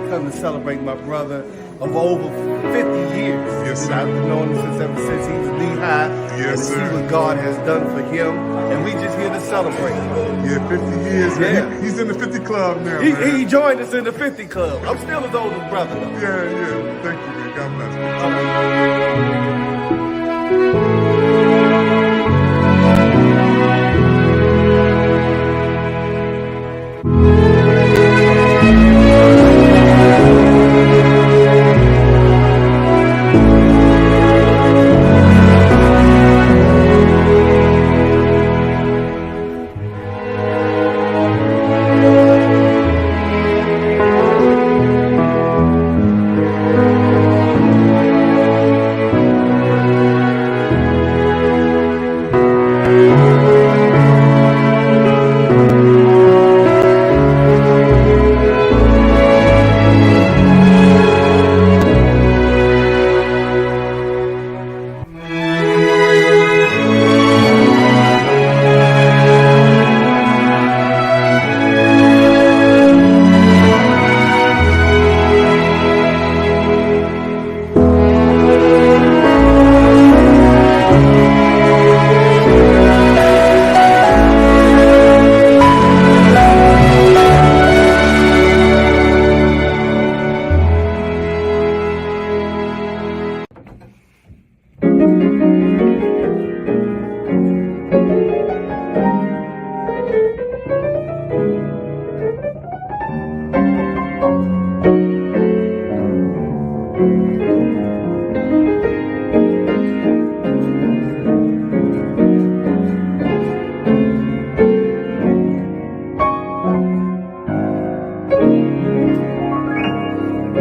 come to celebrate my brother of over 50 years. Yes, sir. I've known him ever since he was knee-high. Yes, and to sir. see what God has done for him, and we just here to celebrate. Yeah, 50 years. Yeah. He's in the 50 club now, man. He joined us in the 50 club. I'm still his oldest brother, though. Yeah. Thank you, man. God bless you. All right.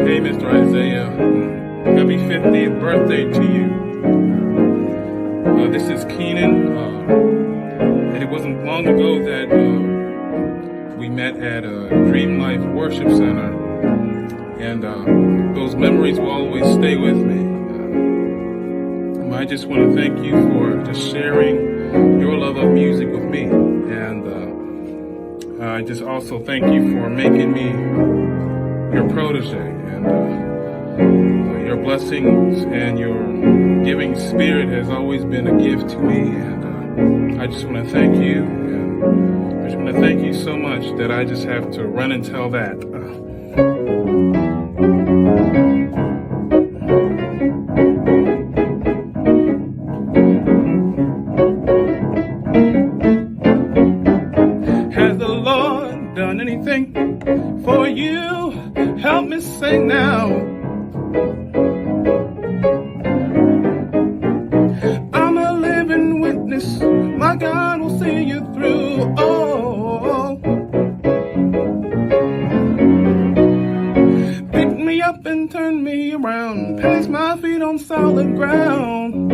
Hey, Mr. Isaiah, happy 50th birthday to you. This is Keenan, and it wasn't long ago that we met at Dream Life Worship Center, and those memories will always stay with me. I just want to thank you for just sharing your love of music with me, and I just also thank you for making me your protege, and your blessings and your giving spirit has always been a gift to me, and I just want to thank you, and I just want to thank you so much that I just have to run and tell that. Has the Lord done anything for you? Help me sing now. I'm a living witness. My God will see you through. Oh, pick me up and turn me around. Place my feet on solid ground.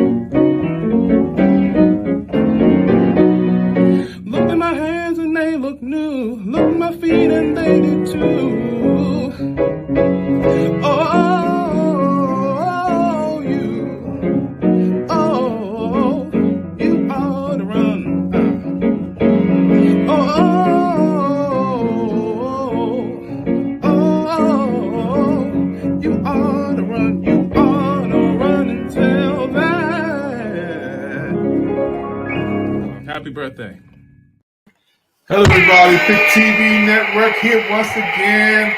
Look at my hands and they look new. Look at my feet and they do too. You ought to run. You ought to run. You ought to run and tell that. Happy birthday. Hello, everybody. Pick TV Network here once again.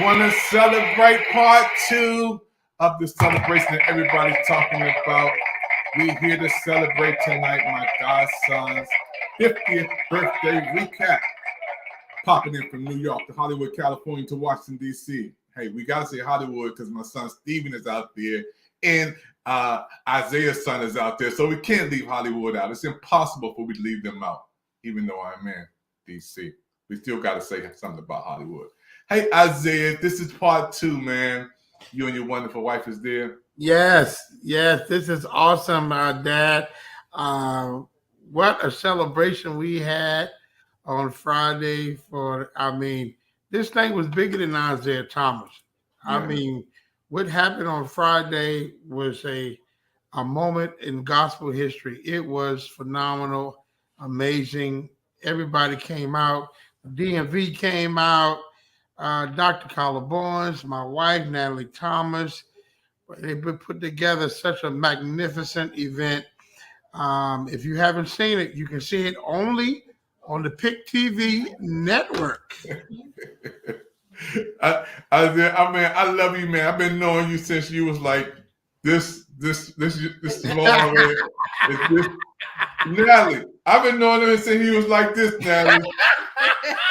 Want to celebrate part 2 of the celebration that everybody's talking about. We're here to celebrate tonight my godson's 50th birthday recap. Popping in from New York to Hollywood, California to Washington, D.C. Hey, we got to say Hollywood because my son Steven is out there and Isaiah's son is out there. So we can't leave Hollywood out. It's impossible for we to leave them out, even though I'm in D.C. We still got to say something about Hollywood. Hey, Isaiah, this is part 2, man. You and your wonderful wife is there. Yes, this is awesome, Dad. What a celebration we had on Friday this thing was bigger than Isaiah Thomas. Yeah. What happened on Friday was a moment in gospel history. It was phenomenal, amazing. Everybody came out. DMV came out. Dr. Carla Barnes, my wife, Natalie Thomas. They put together such a magnificent event. If you haven't seen it, you can see it only on the Pick TV network. I love you, man. I've been knowing you since you was like this small, man. This, Natalie, I've been knowing him since he was like this, Natalie.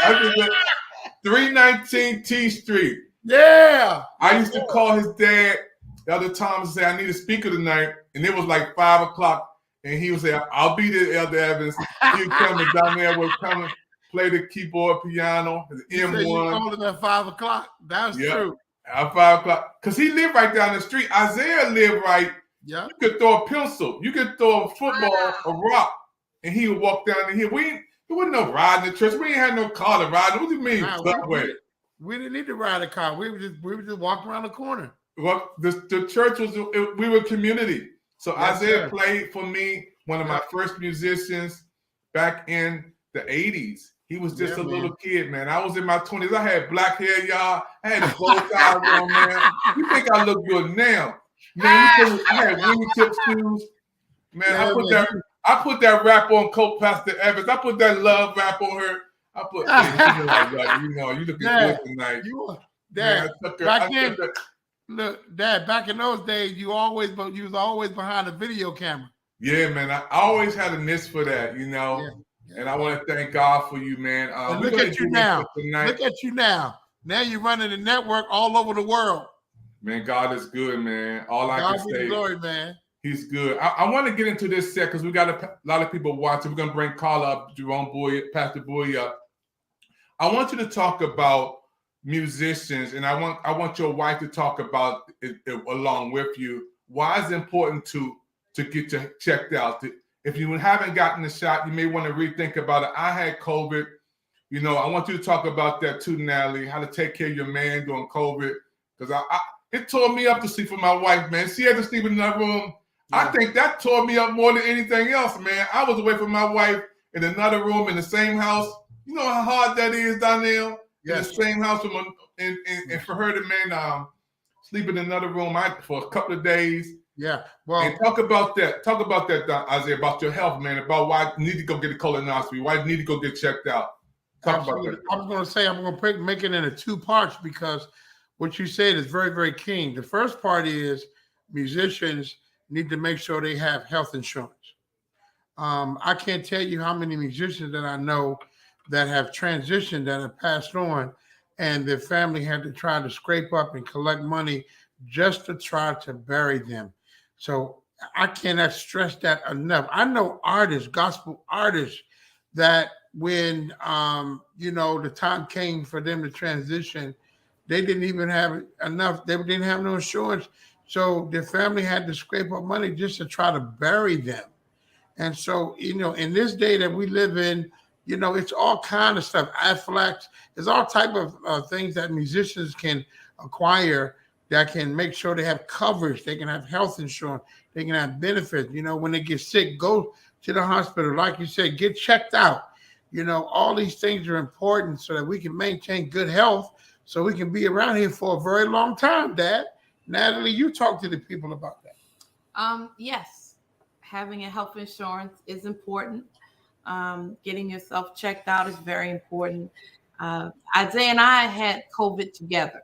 I think 319 T Street. Yeah. I used to call his dad the other time and say, I need a speaker tonight. And it was like 5 o'clock. And he would say, I'll be there, Elder Evans. He'd come and down there would come and play the keyboard piano, the M1. You called him at 5 o'clock. That's true. At 5 o'clock. Because he lived right down the street. Isaiah lived right. Yeah. You could throw a pencil. You could throw a football, a rock, and he would walk down the hill. There wasn't no riding the church. We ain't had no car to ride. What do you mean? We didn't need to ride a car. We would just walk around the corner. Well, the church we were a community. So yes, Isaiah played for me, one of my first musicians back in the 80s. He was just a little kid, man. I was in my 20s. I had black hair, y'all. I had a bow tie on, man. You think I look good now? Man, I had wingtip shoes. Man, I put that rap on Coach Pastor Evans. I put that love rap on her. I put, you looking good tonight. Dad, Dad, back in those days, you was always behind a video camera. Yeah, man. I always had a niche for that, Yeah. And I want to thank God for you, man. Look at you now. Look at you now. Now you're running the network all over the world. Man, God is good, man. All I can say. Glory, man. He's good. I want to get into this set because we got a lot of people watching. We're going to bring Carla up, Jerome Boy, Pastor Boy up. I want you to talk about musicians, and I want your wife to talk about it along with you. Why is it important to get you checked out? If you haven't gotten the shot, you may want to rethink about it. I had COVID. I want you to talk about that too, Natalie, how to take care of your man during COVID. Because it tore me up to sleep with my wife, man. She had to sleep in another room. Yeah. I think that tore me up more than anything else, man. I was away from my wife in another room in the same house. You know how hard that is, Donnell? Yes. In the same house and for her to, sleep in another room for a couple of days. Yeah. Well, and talk about that, Isaiah, about your health, man, about why you need to go get a colonoscopy, why you need to go get checked out. Talk about that. I was going to say, I'm going to make it into 2 parts because what you said is very, very keen. The first part is musicians need to make sure they have health insurance. I can't tell you how many musicians that I know that have transitioned, that have passed on, and their family had to try to scrape up and collect money just to try to bury them. So I cannot stress that enough. I know artists, gospel artists, that when the time came for them to transition, they didn't even have enough. They didn't have no insurance. So their family had to scrape up money just to try to bury them. And so, in this day that we live in, it's all kind of stuff. Afflex, there's all type of things that musicians can acquire that can make sure they have coverage. They can have health insurance. They can have benefits. When they get sick, go to the hospital. Like you said, get checked out. All these things are important so that we can maintain good health so we can be around here for a very long time, Dad. Natalie, you talk to the people about that. Yes. Having a health insurance is important. Getting yourself checked out is very important. Isaiah and I had COVID together.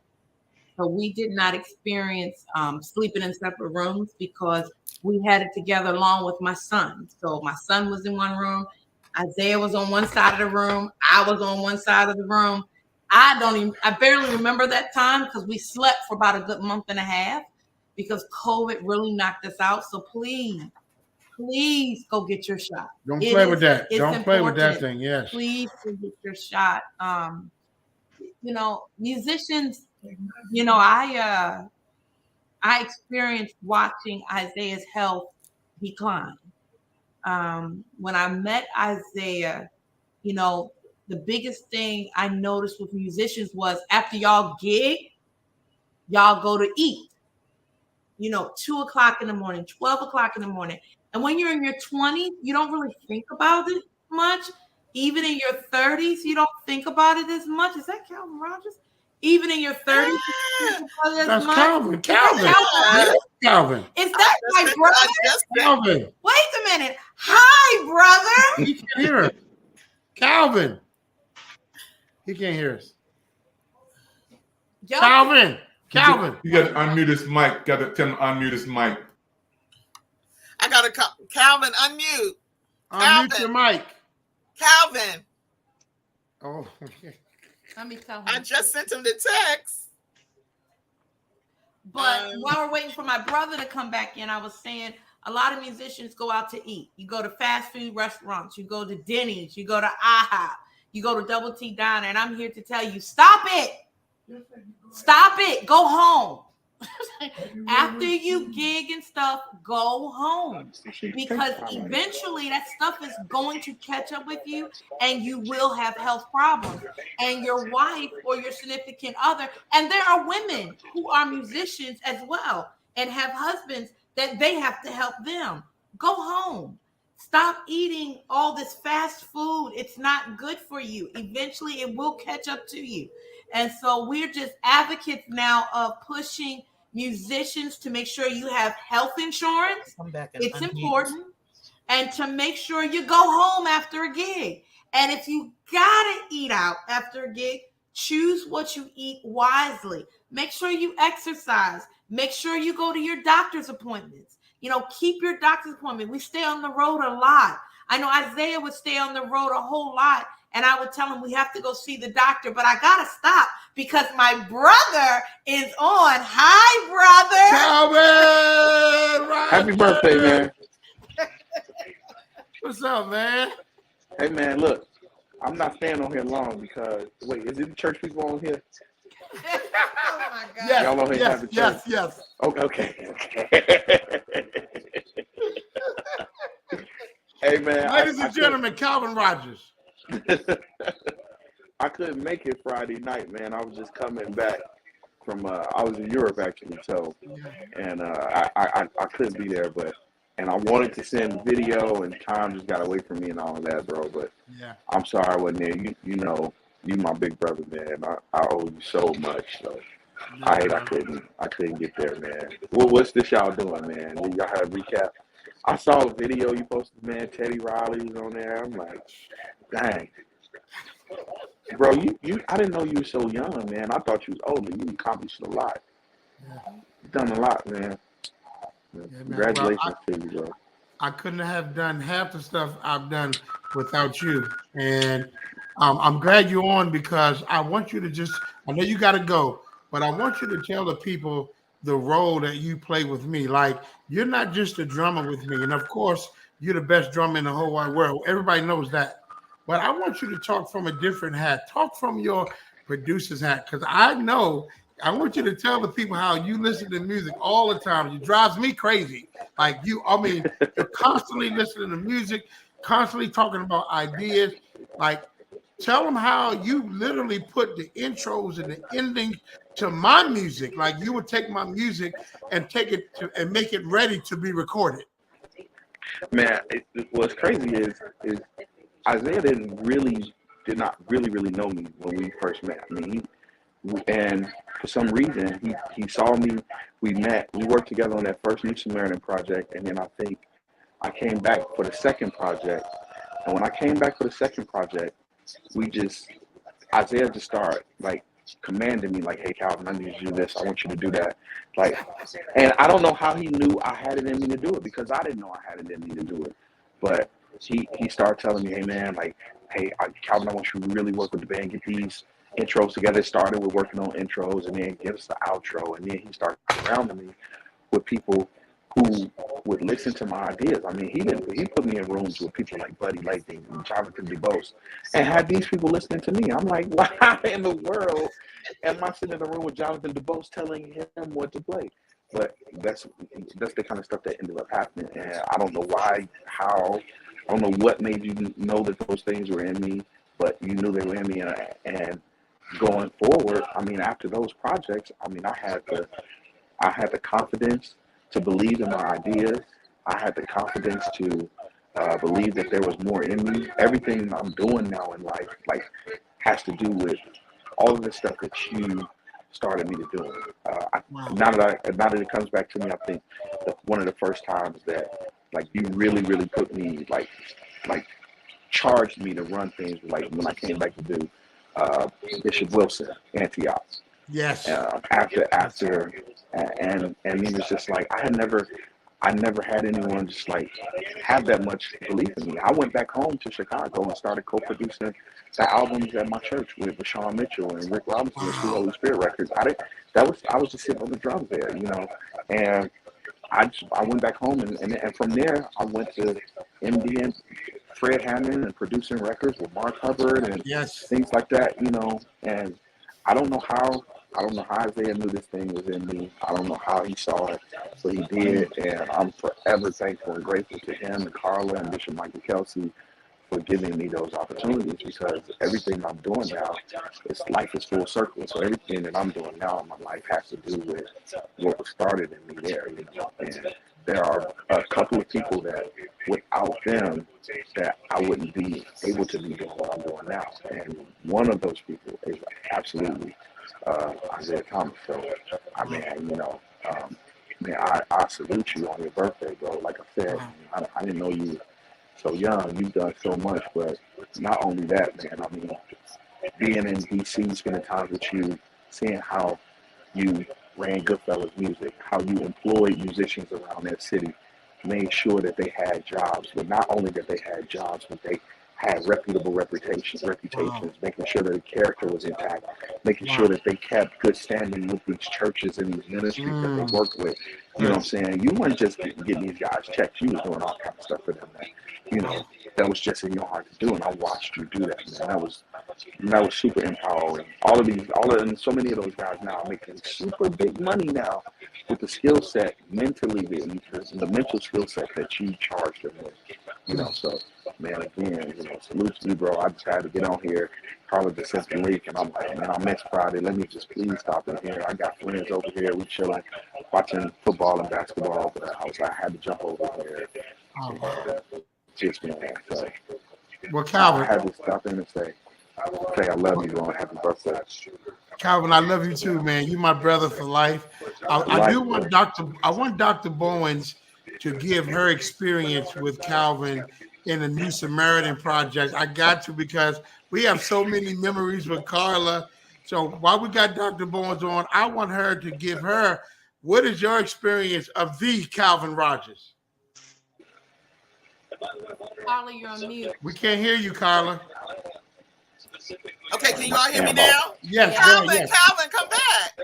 So we did not experience sleeping in separate rooms because we had it together along with my son. So my son was in one room. Isaiah was on one side of the room. I was on one side of the room. I barely remember that time because we slept for about a good month and a half because COVID really knocked us out. So please go get your shot. Don't play with that. Don't play with that thing. Yes. Please go get your shot. Musicians, I experienced watching Isaiah's health decline. When I met Isaiah, the biggest thing I noticed with musicians was after y'all gig, y'all go to eat. 2 o'clock in the morning, 12 o'clock in the morning. And when you're in your 20s, you don't really think about it much. Even in your 30s, you don't think about it as much. Is that Calvin Rogers? Even in your 30s, That's Calvin. Calvin. Calvin. Is that my brother? Calvin. Wait a minute. Hi, brother. He can't hear us. Calvin. He can't hear us. Yo, Calvin. Calvin. You got to unmute his mic. Got to tell him to unmute his mic. I got to Calvin, unmute. Unmute Calvin. your mic. Calvin, Oh, let me tell him. I just sent him the text. But while we're waiting for my brother to come back in, I was saying a lot of musicians go out to eat. You go to fast food restaurants, you go to Denny's, you go to IHOP, you go to Double T Diner, and I'm here to tell you, stop it. Stop it. Go home. After you gig and stuff, go home, because eventually that stuff is going to catch up with you and you will have health problems, and your wife or your significant other. And there are women who are musicians as well and have husbands that they have to help them. Go home. Stop eating all this fast food. It's not good for you. Eventually it will catch up to you. And so we're just advocates now of pushing musicians to make sure you have health insurance. It's important. And to make sure you go home after a gig. And if you gotta eat out after a gig, choose what you eat wisely. Make sure you exercise. Make sure you go to your doctor's appointments. You know, keep your doctor's appointment. We stay on the road a lot. I know Isaiah would stay on the road a whole lot, and I would tell him we have to go see the doctor, but I gotta stop because my brother is on. Hi, brother. Calvin. Happy birthday, man. What's up, man? Hey, man, look, I'm not staying on here long because, wait, is it the church people on here? Oh my God. Yes, Y'all on here yes, have the church? yes. Okay. Hey, man. Ladies and gentlemen, Calvin Rogers. I couldn't make it Friday night, man. I was just coming back from, I was in Europe, actually, so, and I couldn't be there, and I wanted to send video, and time just got away from me and all of that, bro, but Yeah. I'm sorry I wasn't there. You know, you my big brother, man. I owe you so much, so I hate I couldn't get there, man. What's this y'all doing, man? Did y'all have a recap? I saw a video you posted, man. Teddy Riley was on there. I'm like, dang. Bro, you I didn't know you were so young, man. I thought you was older. You accomplished a lot. You've done a lot, man. man. Congratulations to you, bro. I couldn't have done half the stuff I've done without you. And I'm glad you're on because I want you to just, I know you got to go, but I want you to tell the people the role that you play with me. Like, you're not just a drummer with me. And of course, you're the best drummer in the whole wide world. Everybody knows that. But I want you to talk from a different hat. Talk from your producer's hat. Because I want you to tell the people how you listen to music all the time. It drives me crazy. Like you're constantly listening to music, constantly talking about ideas. Like, tell them how you literally put the intros and the endings to my music. Like, you would take my music and take it and make it ready to be recorded. Man, what's crazy is Isaiah did not really know me when we first met. I mean, and for some reason he saw me. We met. We worked together on that first New Samaritan project, and then I think I came back for the second project. And when I came back for the second project, Isaiah just started like commanding me, like, "Hey, Calvin, I need you to do this. I want you to do that." Like, and I don't know how he knew I had it in me to do it because I didn't know I had it in me to do it. But he started telling me, "Hey, man, like, hey, Calvin, I want you to really work with the band, get these intros together." It started with working on intros, and then give us the outro, and then he started surrounding me with people who would listen to my ideas. I mean, he put me in rooms with people like Buddy Latham and Jonathan DeBose, and had these people listening to me. I'm like, why in the world am I sitting in a room with Jonathan DeBose telling him what to play? But that's the kind of stuff that ended up happening, and I don't know why, how, I don't know what made you know that those things were in me, but you knew they were in me, and going forward, I mean, after those projects, I mean, I had the confidence to believe in my ideas. I had the confidence to believe that there was more in me. Everything I'm doing now in life, like, has to do with all of the stuff that you started me to do. Wow. Now that it comes back to me, I think one of the first times that like you really put me like charged me to run things, like when I came back to do Bishop Wilson, Antioch. Yes. After and he was just like, I never had anyone just like have that much belief in me. I went back home to Chicago and started co-producing the albums at my church with Rashawn Mitchell and Rick Robinson and Sweet Holy Spirit Records. I was just sitting on the drums there, you know, and I went back home and from there I went to MD and Fred Hammond and producing records with Mark Hubbard and Yes. things like that, you know. And I don't know how Isaiah knew this thing was in me. I don't know how he saw it, but he did, and I'm forever thankful and grateful to him and Carla and Bishop Michael Kelsey for giving me those opportunities, because everything I'm doing now, life is full circle. So everything that I'm doing now in my life has to do with what was started in me there, you know. And there are a couple of people that without them that I wouldn't be able to be doing what I'm doing now. And one of those people is absolutely Isaiah Thomas. So, I mean, you know, man, I salute you on your birthday, bro. Like I said, I didn't know you so young. You've done so much, but not only that, man. I mean, being in DC, spending time with you, seeing how you ran Goodfellas Music, how you employed musicians around that city, made sure that they had jobs, but not only that they had jobs, but they had reputable reputations, making sure that the character was intact, making sure that they kept good standing with these churches and these ministries that they worked with. You know what I'm saying? You weren't just getting these guys checks. You was doing all kinds of stuff for them, man. You know, that was just in your heart to do, and I watched you do that, man. That was super empowering. And so many of those guys now are making super big money now with the skill set, mentally, the mental skill set that you charged them with. You know, so, man, again, you know, salute to you, bro. I just had to get on here. Carla just sent the link, and I'm like, man, I missed Friday. Let me just please stop in here. I got friends over here. We chilling, watching football and basketball over the house. I had to jump over here. Just, man, so Well, Calvin, I had to stop in and say I love you, bro, and happy birthday. Calvin, I love you too, man. You my brother for life. I want Dr. Bowens to give her experience with Calvin in the New Samaritan Project. I got to, because we have so many memories with Carla. So while we got Dr. Bowens on, I want her to give her, what is your experience of the Calvin Rogers? Carla, you're on mute. We can't hear you, Carla. Okay, can you all hear me now? Yes, Calvin, yes. Calvin, come back.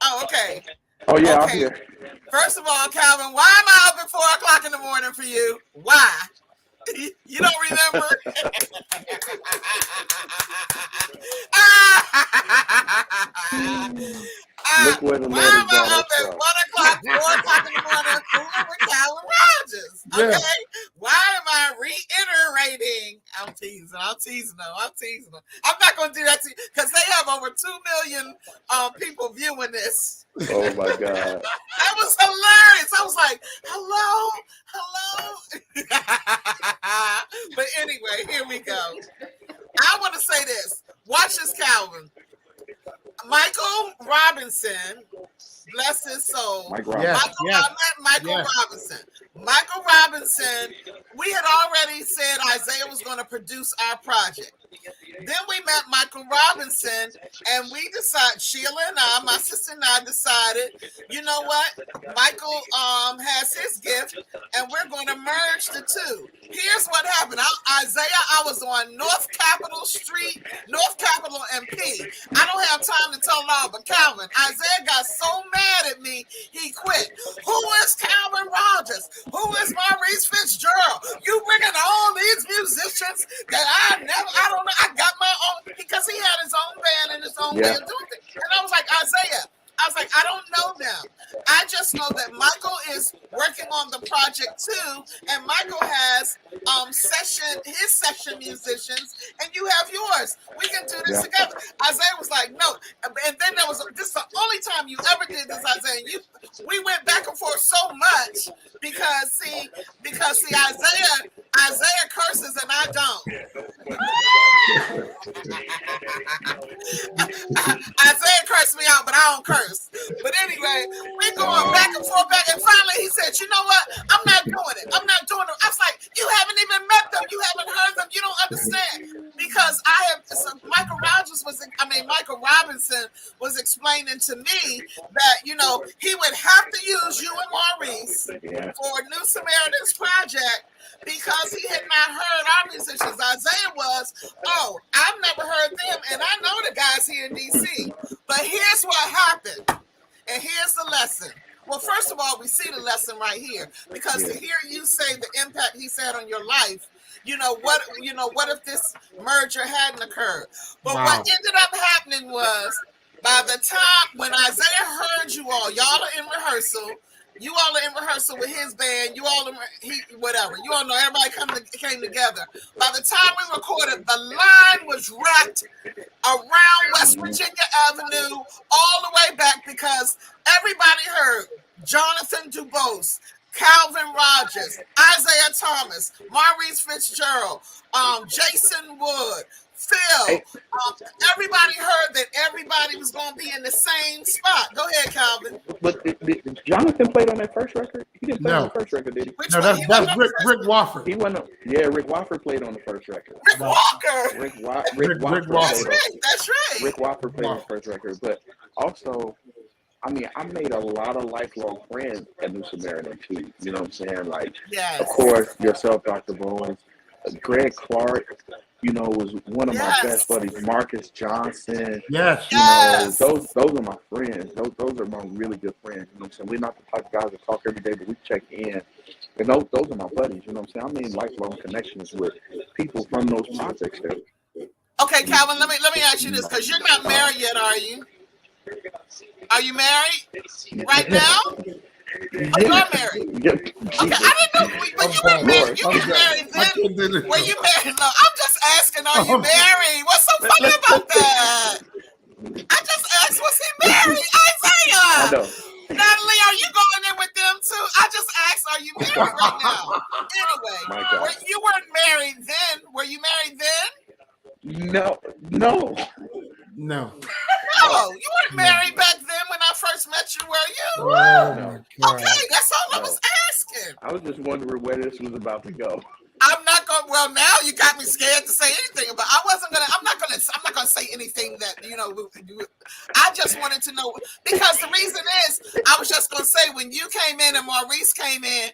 Oh, okay. Oh yeah, I'm Okay. here. First of all, Calvin, why am I up at 4 o'clock in the morning for you? Why? You don't remember? Look where the Why Lord am has I brought up us at from. 1 o'clock, 4 o'clock in the morning fooling with Calvin Rogers? Okay? Yeah. Why am I reiterating? I'm teasing them. I'm not going to do that to you because they have over 2 million people viewing this. Oh my God. That was hilarious. I was like, hello. But anyway, here we go. I want to say this. Watch this, Calvin. Michael Robinson, bless his soul. Mike Yes. Robinson. I met Michael Yes. Robinson. Michael Robinson, we had already said Isaiah was going to produce our project. Then we met Michael Robinson, and we decided, Sheila and I, my sister and I decided, you know what? Michael has his gift, and we're going to merge the two. Here's what happened. Isaiah, I was on North Capitol Street, North Capitol and P. I don't have time to tell it all, but Calvin, Isaiah got so mad at me, he quit. Who is Calvin Rogers? Who is Maurice Fitzgerald? You bringing all these musicians that I don't know. I got my own, because he had his own band and his own way of doing things. And I was like, Isaiah, I don't know them. I just know that Michael is working on the project too, and Michael has his session musicians, and you have yours. We can do this together. Isaiah was like, no. And then this is the only time you ever did this, Isaiah. We went back and forth so much because Isaiah curses and I don't. because Michael Robinson was explaining to me that, you know, he would have to use you and Maurice for New Samaritan's project because he had not heard our musicians. Isaiah was, oh, I've never heard them, and I know the guys here in DC. But here's what happened, and here's the lesson. Well, first of all, we see the lesson right here, because to hear you say the impact he's had on your life, what if this merger hadn't occurred? But what ended up happening was, by the time when Isaiah heard you all are in rehearsal. You all are in rehearsal with his band. You all, you all know everybody came together. By the time we recorded, the line was wrapped around West Virginia Avenue all the way back, because everybody heard Jonathan Dubose, Calvin Rogers, Isaiah Thomas, Maurice Fitzgerald, Jason Wood, Phil. Everybody heard that everybody was going to be in the same spot. Go ahead, Calvin. But did Jonathan played on that first record? He didn't play on the first record, did he? That's Rick Wofford. He went. Rick Wofford played on the first record. Rick Walker. Rick Wofford. That's right. Rick Wofford played on the first record, but also, I made a lot of lifelong friends at New Samaritan too. You know what I'm saying? Like, of course, yourself, Dr. Bowens, Greg Clark. Was one of my best buddies. Marcus Johnson. Yes. Those are my friends. Those are my really good friends. You know what I'm saying? We're not the type of guys that talk every day, but we check in. And those are my buddies. You know what I'm saying? I made lifelong connections with people from those projects there. Okay, Calvin, let me ask you this, because you're not married yet, are you? Are you married right now? Oh, you are married. Okay, I didn't know. But you were married. You were married then. Were you married? No, I'm just asking, are you married? What's so funny about that? I just asked, was he married? Isaiah! I know. Natalie, are you going in with them too? I just asked, are you married right now? Anyway, you weren't married then. Were you married then? No. No, you weren't married back then when I first met you, were you? No. Okay, that's all I was asking. I was just wondering where this was about to go. I'm not going. Well, now you got me scared to say anything about. I'm not gonna say anything that I just wanted to know, because the reason is I was just gonna say, when you came in and Maurice came in,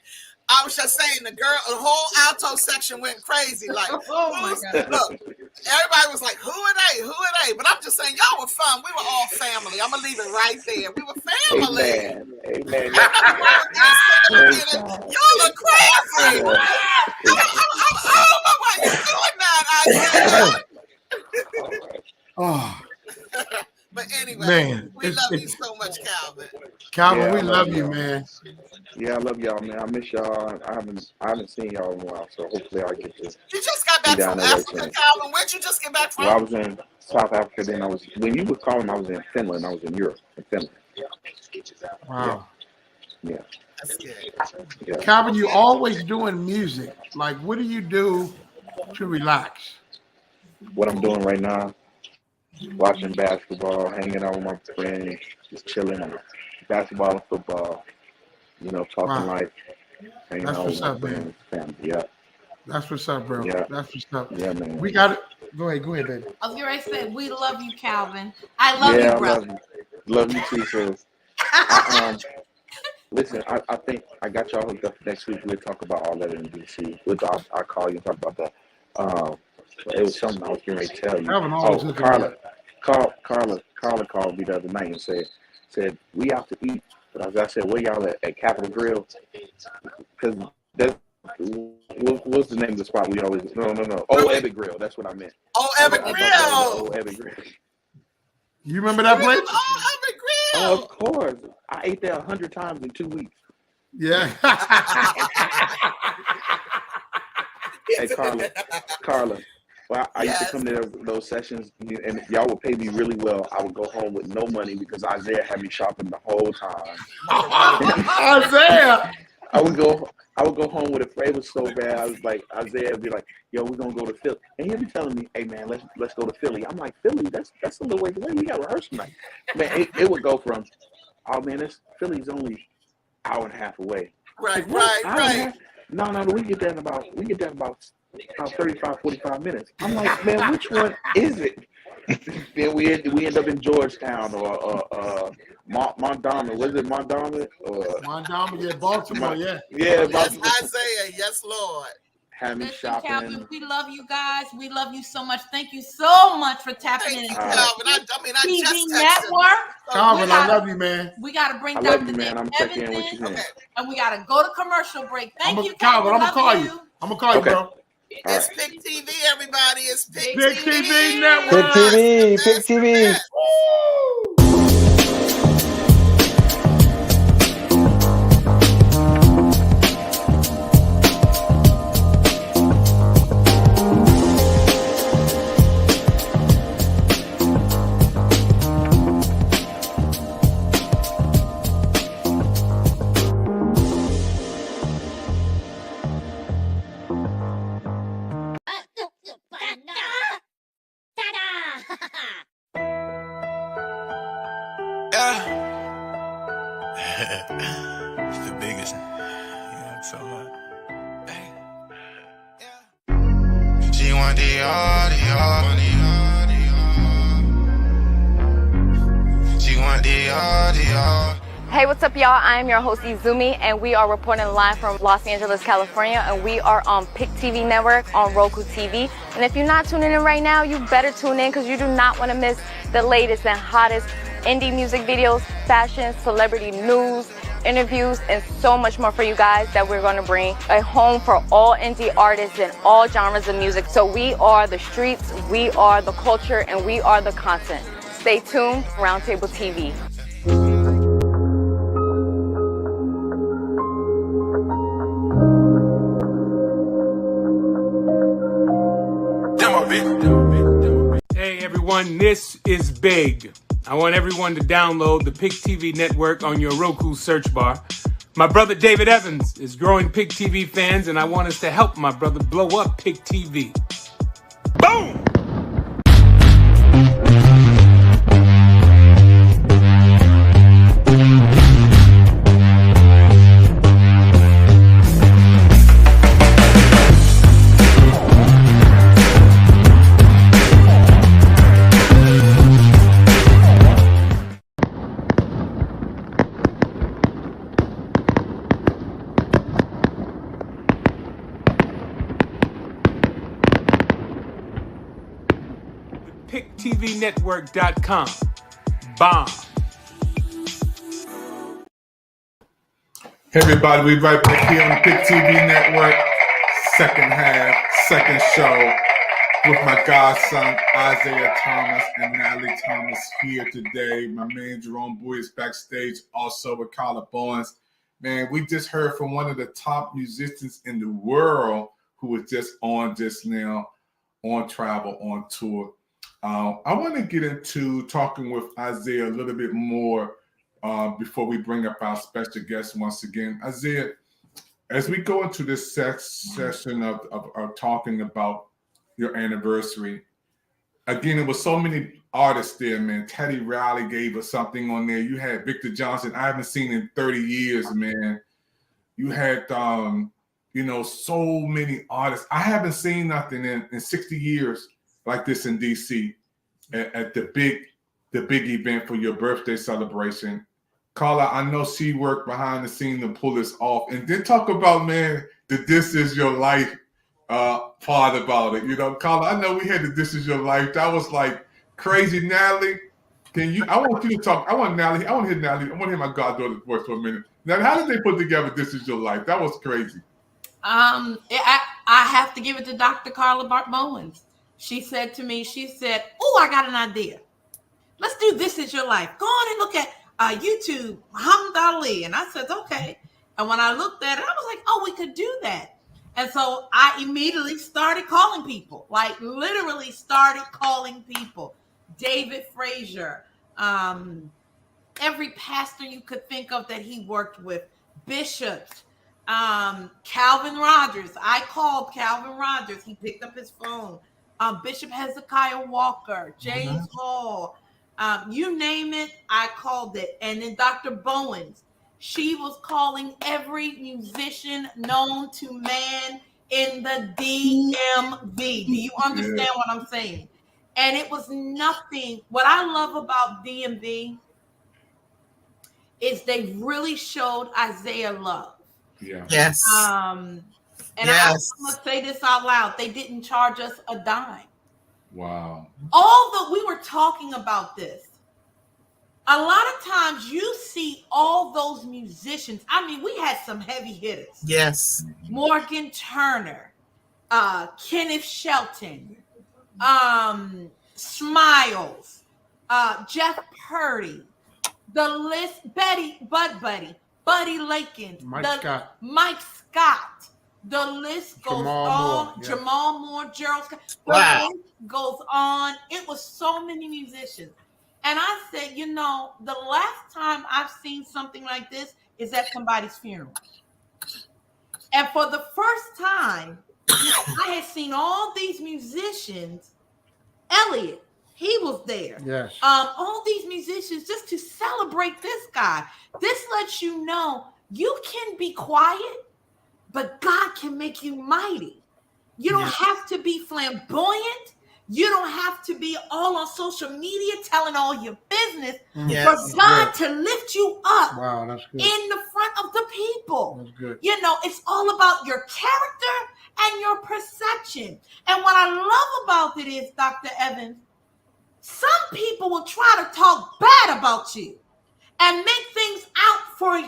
I was just saying the whole alto section went crazy. Like, look, everybody was like, who are they? But I'm just saying, y'all were fun. We were all family. I'm gonna leave it right there. We were family. Amen. Y'all are crazy. I don't know why you're doing that, Isaiah. But anyway, we love you so much, Calvin. Calvin, we love you, man. Yeah, I love y'all, man. I miss y'all. I haven't seen y'all in a while, so hopefully I get to. You just got back from Africa, Calvin. Where'd you just get back from? Well, I was in South Africa. Then when you were calling, I was in Finland. I was in Europe, in Finland. Wow. Yeah. That's good. Yeah. Calvin, you always doing music. Like, what do you do to relax? What I'm doing right now, watching basketball, hanging out with my friends, just chilling, basketball and football. Talking life, hanging out with my friends, family. Yeah. That's what's up, bro. Yeah. That's what's up. Yeah, man. We got it. Go ahead, baby. I was going to say, we love you, Calvin. I love you, brother. Love you too, sis. Listen, I think I got y'all hooked up next week. We'll talk about all that in DC. I'll call you and talk about that. It was something I was getting ready to tell you. Carla called me the other night and said we out to eat. But as I said, where y'all at Capitol Grill? Because what's the name of the spot we always? No. Oh, Ebbet Grill. That's what I meant. Oh, Ebbet Grill. Oh, Ebbet Grill. You remember that place? Oh, Ebbet Grill. Oh, of course. I ate there 100 times in 2 weeks. Yeah. Hey, Carla. Well, I used to come to those sessions, and y'all would pay me really well. I would go home with no money because Isaiah had me shopping the whole time. Isaiah! I would go home with it. It was so bad. I was like, Isaiah would be like, "Yo, we're gonna go to Philly," and he'd be telling me, "Hey, man, let's go to Philly." I'm like, "Philly? That's a little way away. We got rehearsal tonight." Man, it would go from, "Oh man, Philly's only hour and a half away." Right. no, we get that in about 35, 45 minutes. I'm like, man, which one is it? Then we end up in Georgetown or Montgomery. Was it Montgomery? Montgomery, Baltimore, yeah. Yeah, Yes, Isaiah. Yes, Lord. had me Listen, shopping. Calvin, we love you guys. We love you so much. Thank you so much for tapping Thank in. you, Calvin. I TV just texted. Network. Calvin, we I gotta- love you, man. We got to bring I love Dr. you, man. Nick I'm checking in Evans with you, in, man. and we got to go to commercial break. Thank you, Calvin, I'm Love gonna call you. I'm gonna call you, Okay. bro. It's Pick TV, everybody. It's Pick Big TV. TV Network. Pick TV, Pick That's the TV. best. It's the biggest. You know, so hey. She want the all. She want the all. Hey, what's up, y'all? I am your host, Izumi, and we are reporting live from Los Angeles, California, and we are on Pick TV Network on Roku TV. And if you're not tuning in right now, you better tune in because you do not want to miss the latest and hottest indie music videos, fashion, celebrity news, interviews, and so much more for you guys that we're going to bring a home for all indie artists and all genres of music. So we are the streets, we are the culture, and we are the content. Stay tuned, Roundtable TV. Hey everyone, this is big. I want everyone to download the Pick TV network on your Roku search bar. My brother David Evans is growing Pick TV fans, and I want us to help my brother blow up Pick TV. Boom! PickTVNetwork.com. Bomb. Hey everybody, we right back here on the Pick TV Network, second half, second show, with my godson Isaiah Thomas and Natalie Thomas here today. My man Jerome Bowie is backstage, also with Carla Bowens. Man, we just heard from one of the top musicians in the world who was just on just now, on travel, on tour. I want to get into talking with Isaiah a little bit more before we bring up our special guest once again. Isaiah, as we go into this session of talking about your anniversary, again, it was so many artists there, man. Teddy Riley gave us something on there. You had Victor Johnson, I haven't seen in 30 years, man. You had, so many artists. I haven't seen nothing in 60 years like this in DC at the big event for your birthday celebration. Carla, I know she worked behind the scene to pull this off. And then talk about, man, the This Is Your Life part about it. You know, Carla, I know we had the This Is Your Life. That was like crazy. Natalie, I want you to talk. I want to hear Natalie. I want to hear my goddaughter's voice for a minute. Now, how did they put together This Is Your Life? That was crazy. I have to give it to Dr. Carla Bowens. She said to me, oh, I got an idea. Let's do This Is Your Life. Go on and look at YouTube, Muhammad Ali. And I said, okay. And when I looked at it, I was like, oh, we could do that. And so I immediately started calling people, like literally started calling people. David Frazier, every pastor you could think of that he worked with, bishops, Calvin Rogers. I called Calvin Rogers. He picked up his phone. Bishop Hezekiah Walker, James Hall, you name it, I called it. And then Dr. Bowens. She was calling every musician known to man in the DMV. Do you understand what I'm saying? And it was nothing. What I love about DMV is they really showed Isaiah love. Yeah. Yes. And Yes. I'm gonna say this out loud. They didn't charge us a dime. Wow. Although we were talking about this, a lot of times you see all those musicians. I mean, we had some heavy hitters. Yes. Morgan Turner, Kenneth Shelton, Smiles, Jeff Purdy, the list, Buddy Lakin, Mike Scott. The list goes on. Jamal Moore, Gerald Scott. The list goes on. It was so many musicians. And I said, you know, the last time I've seen something like this is at somebody's funeral. And for the first time, I had seen all these musicians. Elliot, he was there. Yes. All these musicians just to celebrate this guy. This lets you know you can be quiet, but God can make you mighty. You don't have to be flamboyant. You don't have to be all on social media telling all your business for God to lift you up that's good. in the front of the people. That's good. You know, it's all about your character and your perception. And what I love about it is, Dr. Evans, some people will try to talk bad about you and make things out for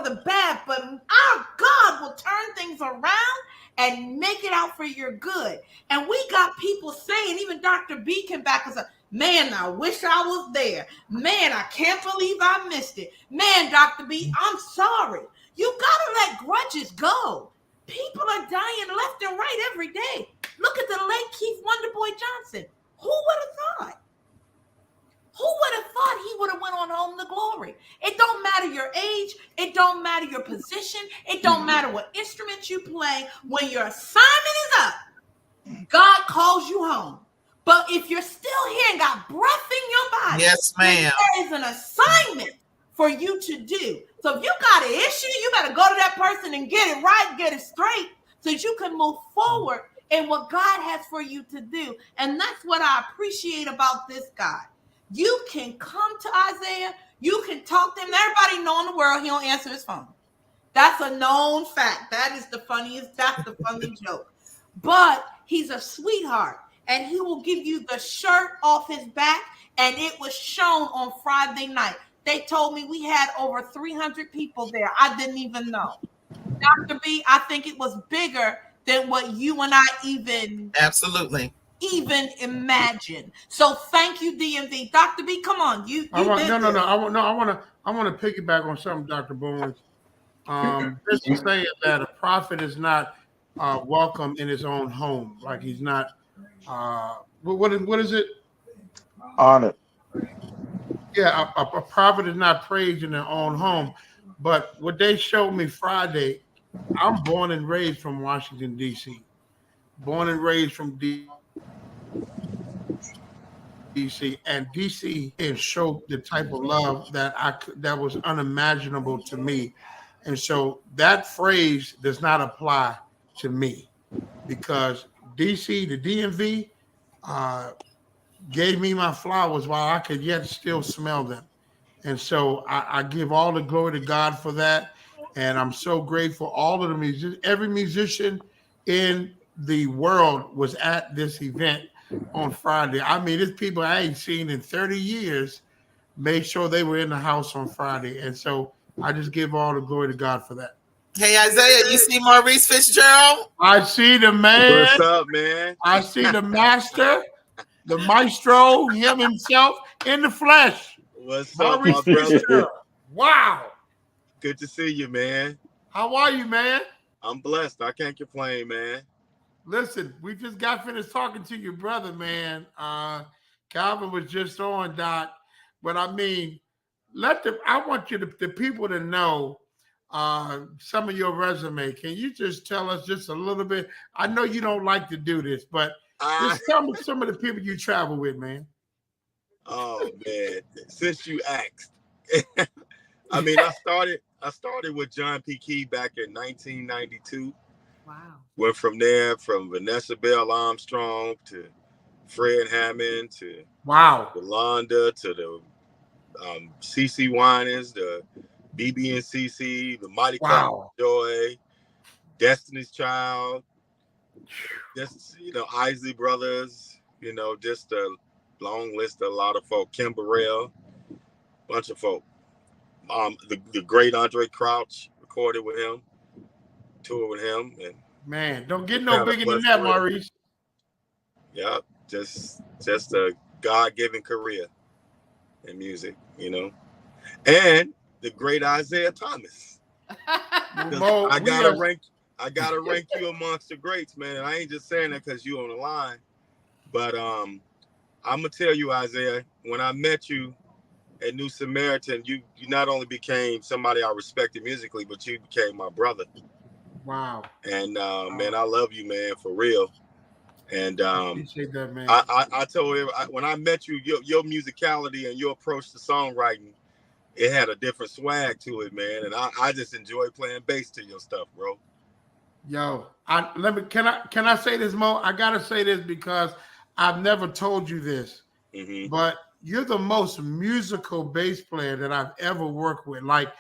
the bad, but our God will turn things around and make it out for your good. And we got people saying, even Dr. B came back and said, man, I wish I was there. Man, I can't believe I missed it. Man, Dr. B, I'm sorry. You gotta let grudges go. People are dying left and right every day. Look at the late Keith Wonderboy Johnson. Who would have thought? Who would have thought he would have went on home to glory? It don't matter your age. It don't matter your position. It don't matter what instrument you play. When your assignment is up, God calls you home. But if you're still here and got breath in your body, yes, ma'am, there is an assignment for you to do. So if you got an issue, you got to go to that person and get it right, get it straight, so that you can move forward in what God has for you to do. And that's what I appreciate about this guy. You can come to Isaiah, you can talk to him. Everybody know in the world he don't answer his phone. That's a known fact. That's the funny joke. But he's a sweetheart, and he will give you the shirt off his back, and it was shown on Friday night. They told me we had over 300 people there. I didn't even know. Dr. B, I think it was bigger than what you and I even imagine. So thank you, DMV. Dr. B, come on. I want to piggyback on something Dr. Bowens. This is saying that a prophet is not welcome in his own home. Like he's not what is it? Honored. Yeah, a prophet is not praised in their own home. But what they showed me Friday, I'm born and raised from Washington, D.C. Born and raised from DC, and DC and showed the type of love that was unimaginable to me. And so that phrase does not apply to me, because DC, the DMV, gave me my flowers while I could yet still smell them. And so I give all the glory to God for that. And I'm so grateful. All of the musicians, every musician in the world was at this event on Friday. I mean, it's people I ain't seen in 30 years made sure they were in the house on Friday. And so I just give all the glory to God for that. Hey, Isaiah, you see Maurice Fitzgerald? I see the man. What's up, man? I see the master, the maestro, him himself in the flesh. What's Maurice up, my brother? Fitzgerald. Wow. Good to see you, man. How are you, man? I'm blessed. I can't complain, man. Listen, we just got finished talking to your brother, man. Calvin was just on, Doc. But I mean, I want you the people to know some of your resume. Can you just tell us just a little bit? I know you don't like to do this, but just tell me some of the people you travel with, man. Oh man, since you asked. I mean, I started with John P. Key back in 1992. Wow. Went from there, from Vanessa Bell Armstrong to Fred Hammond to Wow. Yolanda to the CeCe Winans, the BB and CeCe, the Mighty Wow. Joy, Destiny's Child, just Isley Brothers, just a long list of a lot of folk. Kim Burrell, bunch of folk. The great Andre Crouch recorded with him, toured with him, and man, don't get no bigger than that, Maurice. Yeah, just a God-given career in music, and the great Isaiah Thomas. Mo, I gotta rank you amongst the greats, man. And I ain't just saying that because you on the line, but I'm gonna tell you, Isaiah, when I met you at New Samaritan, you not only became somebody I respected musically, but you became my brother. Wow. And man, I love you, man, for real. And appreciate that, man. I told him when I met you, your musicality and your approach to songwriting, it had a different swag to it, man. And I just enjoy playing bass to your stuff, bro. Yo, can I say this, Mo? I gotta say this because I've never told you this, but you're the most musical bass player that I've ever worked with. Like,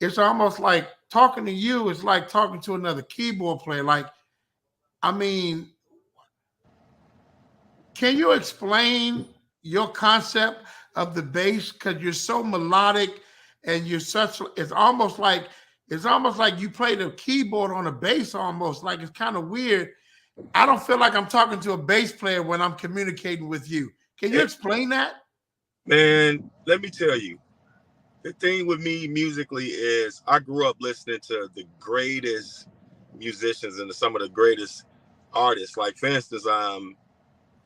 it's almost like talking to you is like talking to another keyboard player. Like, I mean, can you explain your concept of the bass? Because you're so melodic and it's almost like you play the keyboard on a bass almost. Like, it's kind of weird. I don't feel like I'm talking to a bass player when I'm communicating with you. Can you explain that? Man, let me tell you, the thing with me musically is I grew up listening to the greatest musicians and some of the greatest artists. Like, for instance,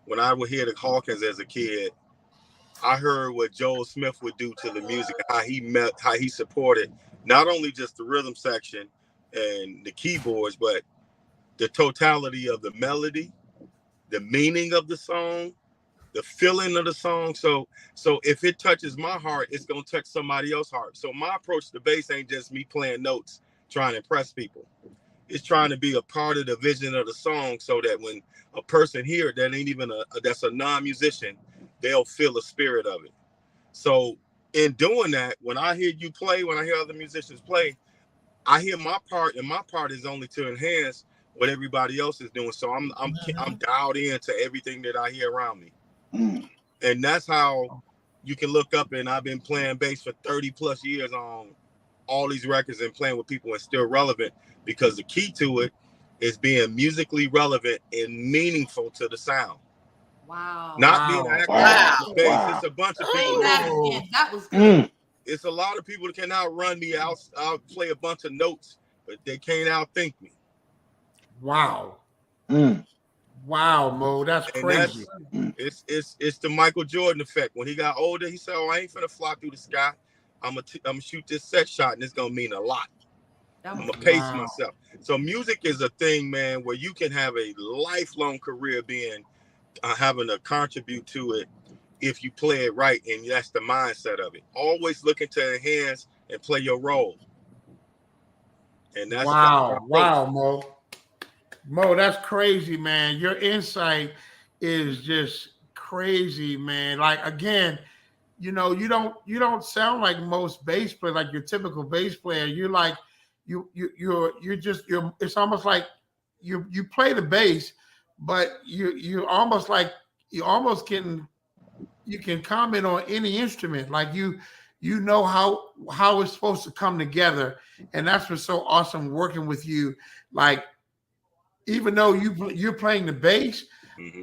when I would hear the Hawkins as a kid, I heard what Joel Smith would do to the music, how he supported not only just the rhythm section and the keyboards, but the totality of the melody, the meaning of the song, the feeling of the song. So if it touches my heart, it's gonna touch somebody else's heart. So my approach to bass ain't just me playing notes trying to impress people. It's trying to be a part of the vision of the song, so that when a person hear it that ain't even that's a non-musician, they'll feel the spirit of it. So in doing that, when I hear you play, when I hear other musicians play, I hear my part, and my part is only to enhance what everybody else is doing. So I'm dialed into everything that I hear around me. And that's how you can look up, and I've been playing bass for 30 plus years on all these records and playing with people and still relevant, because the key to it is being musically relevant and meaningful to the sound. Wow. Not being an actor on the bass. It's a bunch of people. That was good. It's a lot of people that can outrun me. I'll play a bunch of notes, but they can't outthink me. Wow. Wow, Mo, that's crazy. It's the Michael Jordan effect. When he got older, he said, "Oh, I ain't finna fly through the sky. I'm gonna shoot this set shot, and it's gonna mean a lot. I'm gonna pace myself." So music is a thing, man, where you can have a lifelong career being having to contribute to it if you play it right, and that's the mindset of it. Always looking to enhance and play your role. And that's wow, Mo. Mo, that's crazy, man. Your insight is just crazy, man. Like, again, you don't sound like most bass players, like your typical bass player. You're like, it's almost like you play the bass, but you can comment on any instrument. Like you know how it's supposed to come together. And that's what's so awesome working with you. Like, even though you're playing the bass,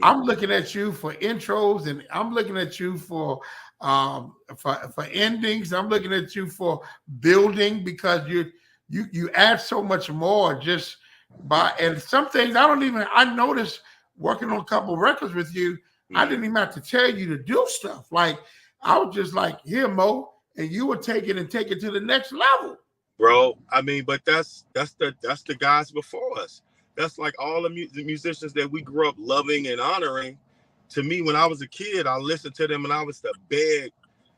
I'm looking at you for intros, and I'm looking at you for endings. I'm looking at you for building, because you add so much more just by, and some things I noticed working on a couple of records with you, I didn't even have to tell you to do stuff. Like, I was just like, "Here, Mo," and you would take it to the next level. Bro, I mean, but that's the guys before us. That's like all the musicians that we grew up loving and honoring. To me, when I was a kid, I listened to them and I was to beg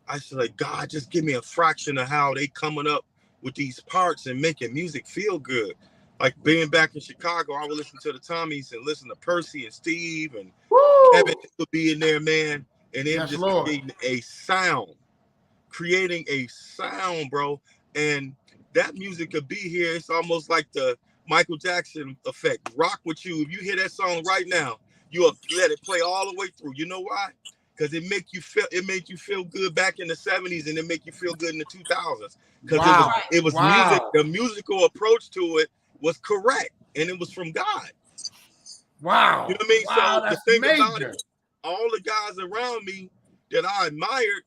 I said, like, God, just give me a fraction of how they coming up with these parts and making music feel good. Like being back in Chicago, I would listen to the Tommies and listen to Percy and Steve and Kevin would be in there, man. And it just creating a sound, bro. And that music could be here. It's almost like the Michael Jackson effect. Rock with you. If you hear that song right now, you'll let it play all the way through. You know why? Because it made you feel good back in the 70s and it make you feel good in the 2000s. Because it was music, the musical approach to it was correct, and it was from God. Wow. You know what I mean? Wow, so that's the thing major. about it, all the guys around me that I admired,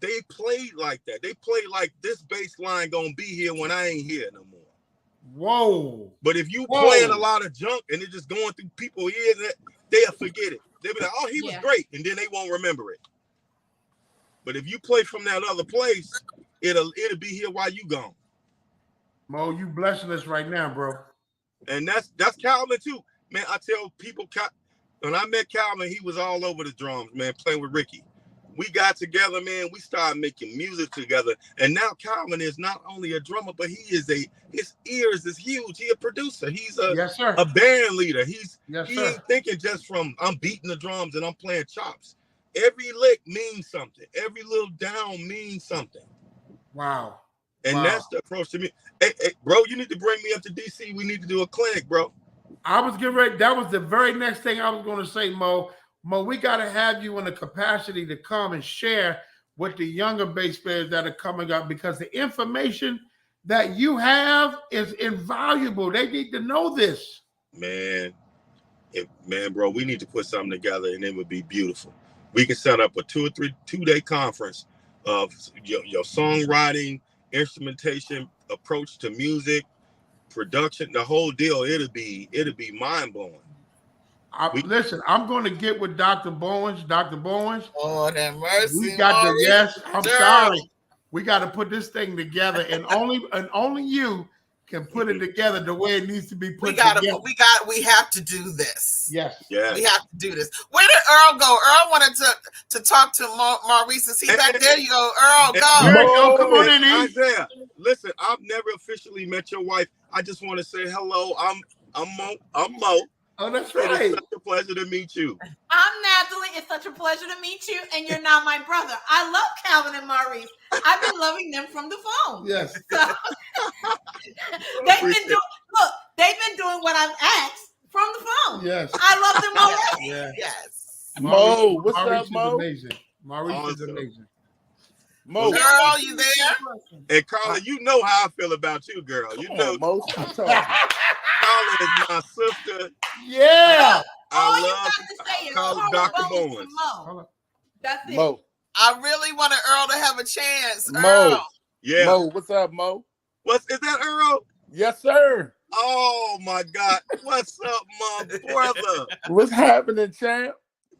they played like that. They played like this bass line gonna be here when I ain't here no more. Whoa. But if you playing a lot of junk and it just going through people's ears, they'll forget it. They'll be like, oh, he was great, and then they won't remember it. But if you play from that other place, it'll be here while you gone. Mo, you blessing us right now, bro. And that's Calvin too. Man, I tell people, when I met Calvin, he was all over the drums, man, playing with Ricky. We got together, man. We started making music together. And now Calvin is not only a drummer, but his ears is huge. He a producer. He's a band leader. He ain't thinking just from I'm beating the drums and I'm playing chops. Every lick means something. Every little down means something. Wow. And that's the approach to me. Hey, bro, you need to bring me up to DC. We need to do a clinic, bro. I was getting ready. That was the very next thing I was going to say, Mo. Mo, we got to have you in the capacity to come and share with the younger bass players that are coming up, because the information that you have is invaluable. They need to know this. Man, bro, we need to put something together and it would be beautiful. We can set up a 2 or 3 2-day conference of your songwriting, instrumentation, approach to music, production, the whole deal. It'll be mind-blowing. Listen, I'm going to get with Dr. Bowens. Dr. Bowens. Oh, that mercy. We got the I'm sorry. We got to put this thing together, and only you can put it together the way it needs to be put together. We have to do this. Yes. We have to do this. Where did Earl go? Earl wanted to talk to Maurice. Is he back there? You go, Earl, go. There you go. Come on in, Isaiah. Listen, I've never officially met your wife. I just want to say hello. I'm Mo. Oh, that's right. It's such a pleasure to meet you. I'm Natalie. It's such a pleasure to meet you. And you're now my brother. I love Calvin and Maurice. I've been loving them from the phone. Yes. So, they've been doing what I've asked from the phone. Yes. I love them already. Yeah. Yes. Mo, what's Maurice up, Mo? Amazing. Maurice is amazing. Mo, girl, you there? And Carla, you know how I feel about you, girl. You know, Mo. Carla is my sister. Yeah. All you got to say is Dr. Bowens. Mo. That's it. Mo. I really wanted Earl to have a chance. Mo. Earl. Yeah. Mo, what's up, Mo? Is that Earl? Yes, sir. Oh my God. What's up, my brother? What's happening, champ?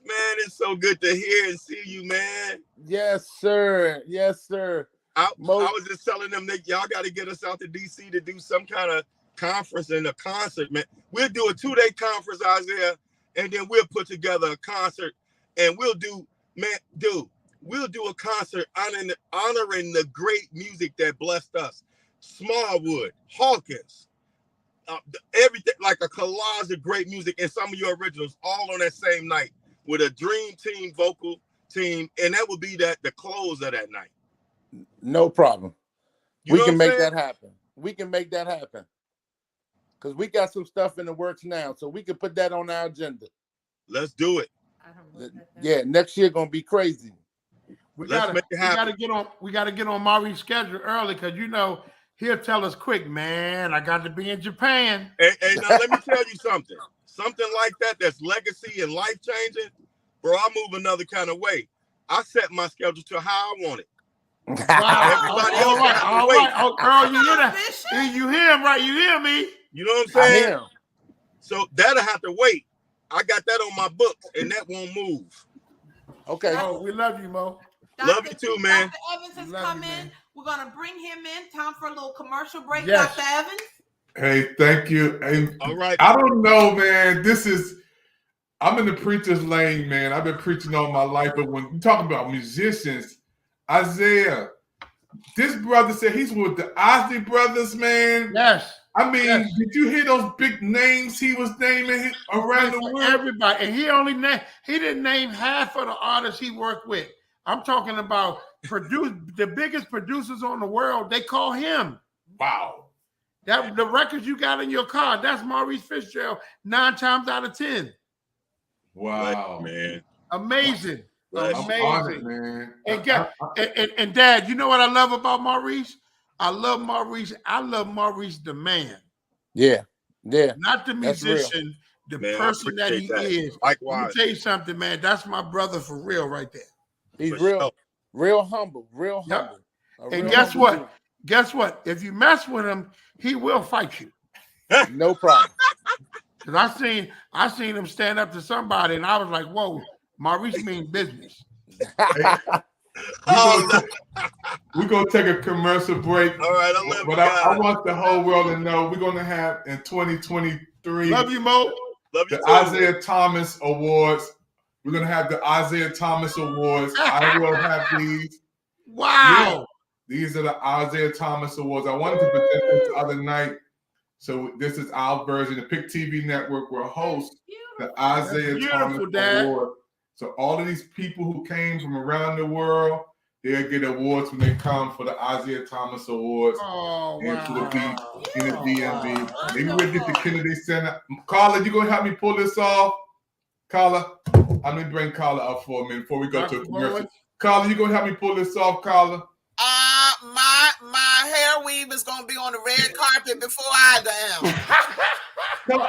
Man, it's so good to hear and see you, man. Yes, sir. Yes, sir. I was just telling them that y'all got to get us out to DC to do some kind of conference and a concert, man. We'll do a 2-day conference, Isaiah, and then we'll put together a concert, and we'll do a concert honoring the great music that blessed us. Smallwood, Hawkins, everything, like a collage of great music and some of your originals all on that same night with a dream team vocal team, and that would be the close of that night. No problem. We can make that happen. We can make that happen. Because we got some stuff in the works now, so we can put that on our agenda. Let's do it. Yeah, next year gonna be crazy. We gotta get on Maurice's schedule early, because he'll tell us quick, man. I got to be in Japan. Hey, now let me tell you something. Something like that's legacy and life changing, bro. I move another kind of way. I set my schedule to how I want it. Wow. Everybody else all right. Oh, Earl, you hear that? You hear him, right? You hear me? You know what I'm saying? I hear him. So that'll have to wait. I got that on my books, and that won't move. Okay. Oh, we love you, Mo. Love you too, man. Dr. Evans has come in. We're going to bring him in. Time for a little commercial break, Yes. Dr. Evans. Hey, thank you. Hey, all right. I don't know, man. I'm in the preacher's lane, man. I've been preaching all my life, but when you're talking about musicians, Isaiah, this brother said he's with the Osley Brothers, man. Yes. I mean, did you hear those big names he was naming around the world? Everybody, and he didn't name half of the artists he worked with. I'm talking about the biggest producers on the world. They call him. Wow. That the records you got in your car, that's Maurice Fitzgerald 9 times out of 10. Wow, man. Amazing. Amazing. Honored, man. And Dad, you know what I love about Maurice? I love Maurice the man. Yeah. Not the musician, the Man, person that he is. Likewise. Let me tell you something, man. That's my brother for real right there. He's For real humble. Yep. A And real guess humble what? Guess what? If you mess with him, he will fight you. dude. No problem. Because I seen him stand up to somebody, and I was like, "Whoa, Maurice means business." We're gonna take a commercial break. All right, I love but you I guys. want the whole world to know we're gonna have in 2023. Love you, Mo. Love you the too. Isaiah Thomas Awards. We're gonna have the Isaiah Thomas Awards. I will have these. Wow. These are the Isaiah Thomas Awards. I wanted to present this the other night. So this is our version. The Pick TV Network will host the Isaiah Thomas Dad. Award. So all of these people who came from around the world, they'll get awards when they come for the Isaiah Thomas Awards. Oh, in the DMV. Wow. Maybe we'll get the Kennedy Center. Carla, you gonna help me pull this off? Carla, I'm gonna bring Carla up for a minute before we go to a commercial. Carla, you gonna help me pull this off, Carla? My hair weave is gonna be on the red carpet before I am.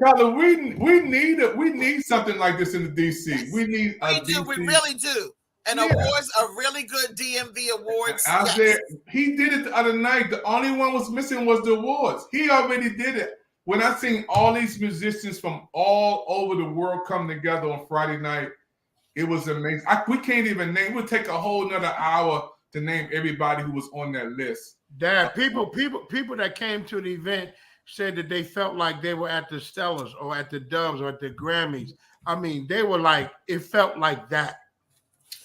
Carla, we need something like this in the DC. We need We really do. And awards, a really good DMV awards. He did it the other night. The only one was missing was the awards. He already did it. When I seen all these musicians from all over the world come together on Friday night, it was amazing. We can't even name. It would take a whole nother hour to name everybody who was on that list. Dad, people that came to the event said that they felt like they were at the Stellars or at the Doves or at the Grammys. I mean, they were like, it felt like that.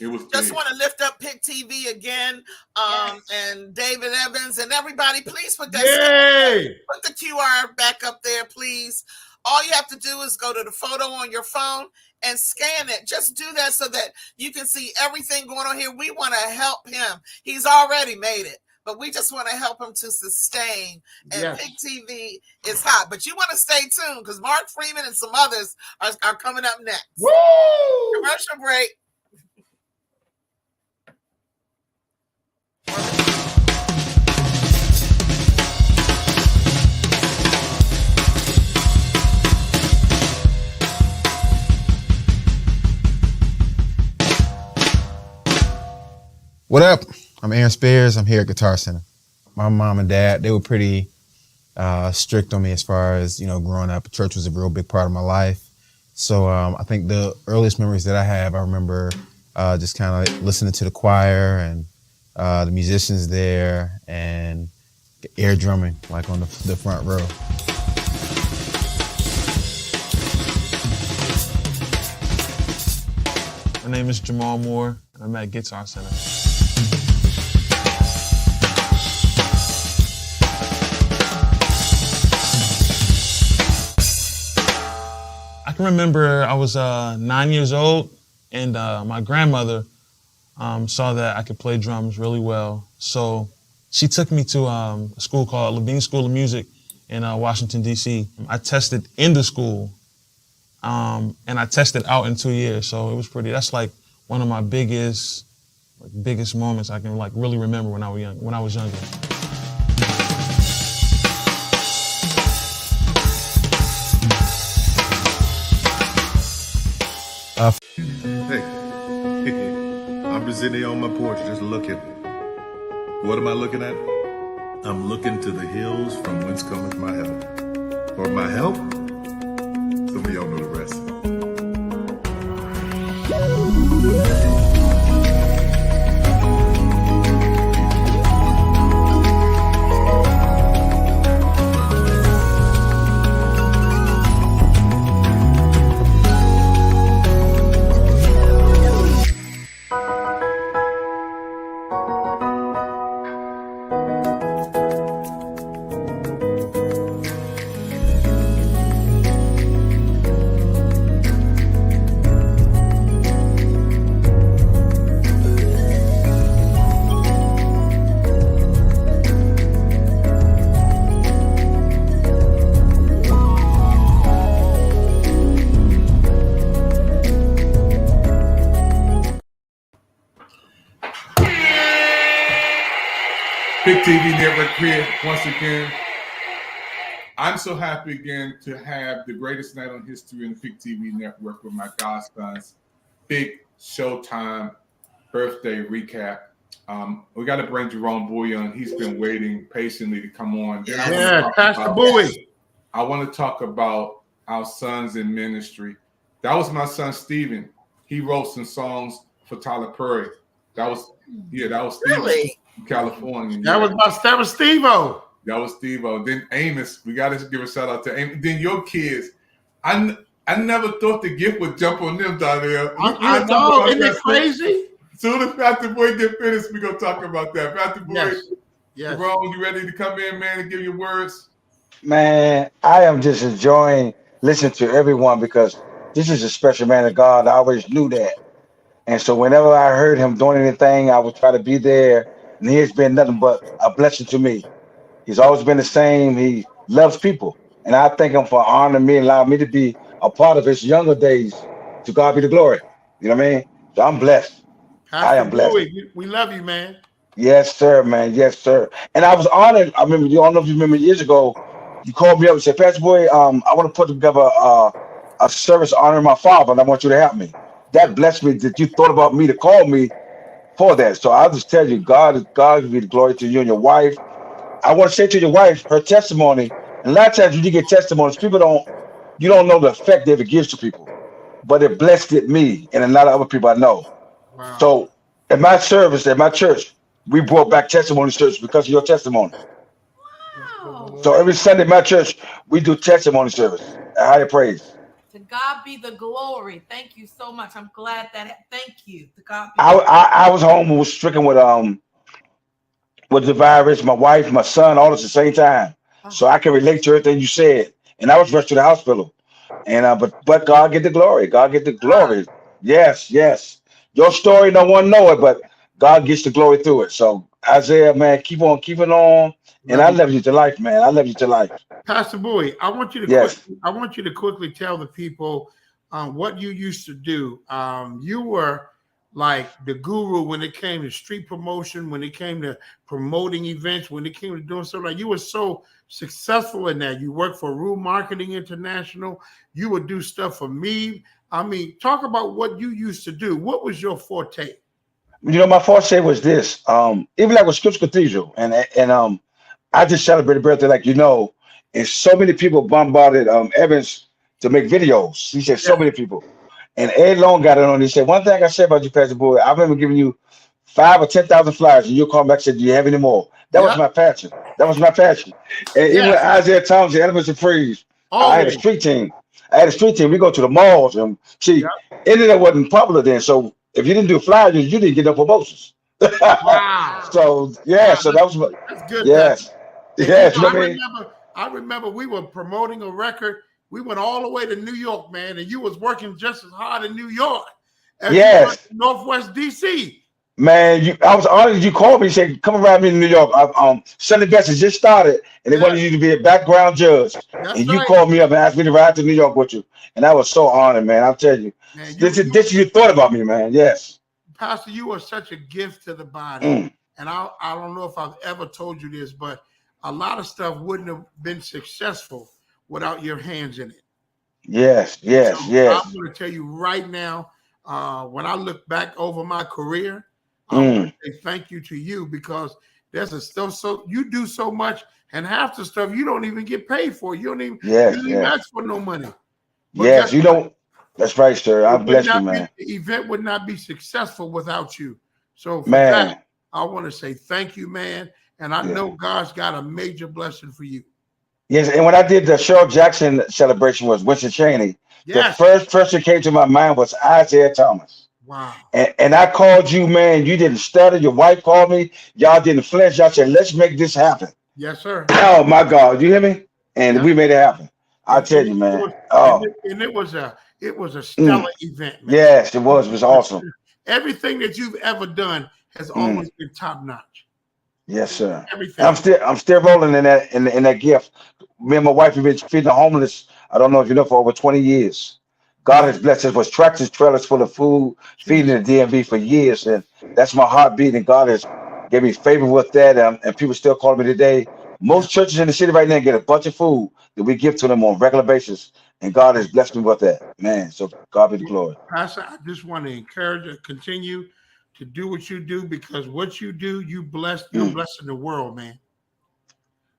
It was just want to lift up Pick TV again, and David Evans and everybody. Please put that put the QR back up there, please. All you have to do is go to the photo on your phone and scan it. Just do that so that you can see everything going on here. We want to help him. He's already made it, but we just want to help him to sustain. And Pick TV is hot, but you want to stay tuned because Mark Freeman and some others are coming up next. Woo! Commercial break. What up? I'm Aaron Spears. I'm here at Guitar Center. My mom and dad, they were pretty strict on me as far as, growing up. Church was a real big part of my life. So I think the earliest memories that I have, I remember just kind of listening to the choir and the musicians there and air drumming, like on the front row. My name is Jamal Moore, and I'm at Guitar Center. I can remember I was 9 years old, and my grandmother saw that I could play drums really well. So she took me to a school called Levine School of Music in Washington, D.C. I tested in the school, and I tested out in 2 years. So it was that's like one of my biggest moments I can really remember when I was younger. Hey, I'm just sitting here on my porch just looking. What am I looking at? I'm looking to the hills from whence cometh my help. For my help? Some of y'all know the rest. Big TV Network here once again. I'm so happy again to have the greatest night on history in the Big TV Network with my godson's big Showtime birthday recap. We got to bring Jerome Bowie on. He's been waiting patiently to come on. Then Pastor Bowie. I want to talk about our sons in ministry. That was my son Stephen. He wrote some songs for Tyler Perry. That was Stephen Really? from California. That was Steve-O. That was Steve-O. Then Amos, we got to give a shout out to Amos. Then your kids. I never thought the gift would jump on them down there. I know, isn't it crazy? Soon as Pastor Boy get finished, we're going to talk about that. Pastor Boy, yes. Jerome, you ready to come in, man, and give your words? Man, I am just enjoying listening to everyone because this is a special man of God. I always knew that. And so whenever I heard him doing anything, I would try to be there. And he has been nothing but a blessing to me. He's always been the same. He loves people. And I thank him for honoring me and allowing me to be a part of his younger days. To God be the glory. You know what I mean? So I'm blessed. I am blessed. Bowie, we love you, man. Yes, sir, man. Yes, sir. And I was honored. I remember, I don't know if you remember years ago, you called me up and said, Pastor Boy, I want to put together a service honoring my father, and I want you to help me. That blessed me that you thought about me to call me for that. So I'll just tell you, God be the glory to you and your wife. I want to say to your wife, her testimony, and a lot of times when you get testimonies, you don't know the effect that it gives to people. But it blessed me and a lot of other people I know. Wow. So at my service, at my church, we brought back testimony service because of your testimony. Wow. So every Sunday at my church, we do testimony service. Higher praise. To God be the glory. Thank you so much. I'm glad that. Thank you. To God be I was home and was stricken with the virus. My wife, my son, all at the same time. So I can relate to everything you said. And I was rushed to the hospital. And but God get the glory. God get the glory. Yes, yes. Your story, no one know it, but God gets the glory through it. So Isaiah, man, keep on keeping on. And I love you to life, man. I love you to life. Pastor Bowie, I want you to quickly tell the people what you used to do. You were like the guru when it came to street promotion, when it came to promoting events, when it came to doing something. Like you were so successful in that. You worked for Rue Marketing International. You would do stuff for me. I mean, talk about what you used to do. What was your forte? You know, my forte was this. Even like with Scripps Cathedral, and I just celebrated birthday, like you know, and so many people bombarded Evans to make videos. He said so many people. And Ed Long got it on. He said, one thing I said about you, Pastor Bowie, I remember giving you 5,000 or 10,000 flyers, and you called back and said, do you have any more? That was my passion. That was my passion. And even with Isaiah Thomas, the Elements of Praise, I had a street team. We go to the malls. And see, internet wasn't popular then. So if you didn't do flyers, you didn't get no promotions. Wow. So, yeah, so that was that's good. Yes. Yes. I remember we were promoting a record. We went all the way to New York, man, and you was working just as hard in New York as you were in Northwest DC. Man, I was honored you called me and said, come around me in New York. Sunday Best has just started, and they wanted you to be a background judge. And you called me up and asked me to ride to New York with you. And I was so honored, man. I'll tell you. Man, this you thought about me, man. Yes. Pastor, you are such a gift to the body. And I don't know if I've ever told you this, but a lot of stuff wouldn't have been successful without your hands in it. Yes, yes, so yes. I'm going to tell you right now, when I look back over my career, I want to say thank you to you because there's a stuff so you do so much, and half the stuff you don't even get paid for. You don't even ask for no money. But yes, you don't. That's right, sir. I bless you, man. The event would not be successful without you. So for man, that, I want to say thank you, man. And I know God's got a major blessing for you. Yes, and when I did the Cheryl Jackson celebration was Winston Cheney. The first person that came to my mind was Isaiah Thomas. Wow. And I called you, man. You didn't stutter. Your wife called me. Y'all didn't flinch. Y'all said, let's make this happen. Yes, sir. Oh, my God. You hear me? And we made it happen. I tell you, man. It was a stellar event, man. Yes, it was. It was awesome. Everything that you've ever done has always been top notch. Yes, sir. Everything. I'm still rolling in that gift. Me and my wife have been feeding the homeless. I don't know if you know, for over 20 years. God has blessed us with tractors, trailers full of food, feeding the DMV for years, and that's my heartbeat. And God has gave me favor with that, and people still call me today. Most churches in the city right now get a bunch of food that we give to them on a regular basis, and God has blessed me with that, man. So God be the glory. Pastor, I just want to encourage you to continue to do what you do, because what you do, you're blessing the world, man.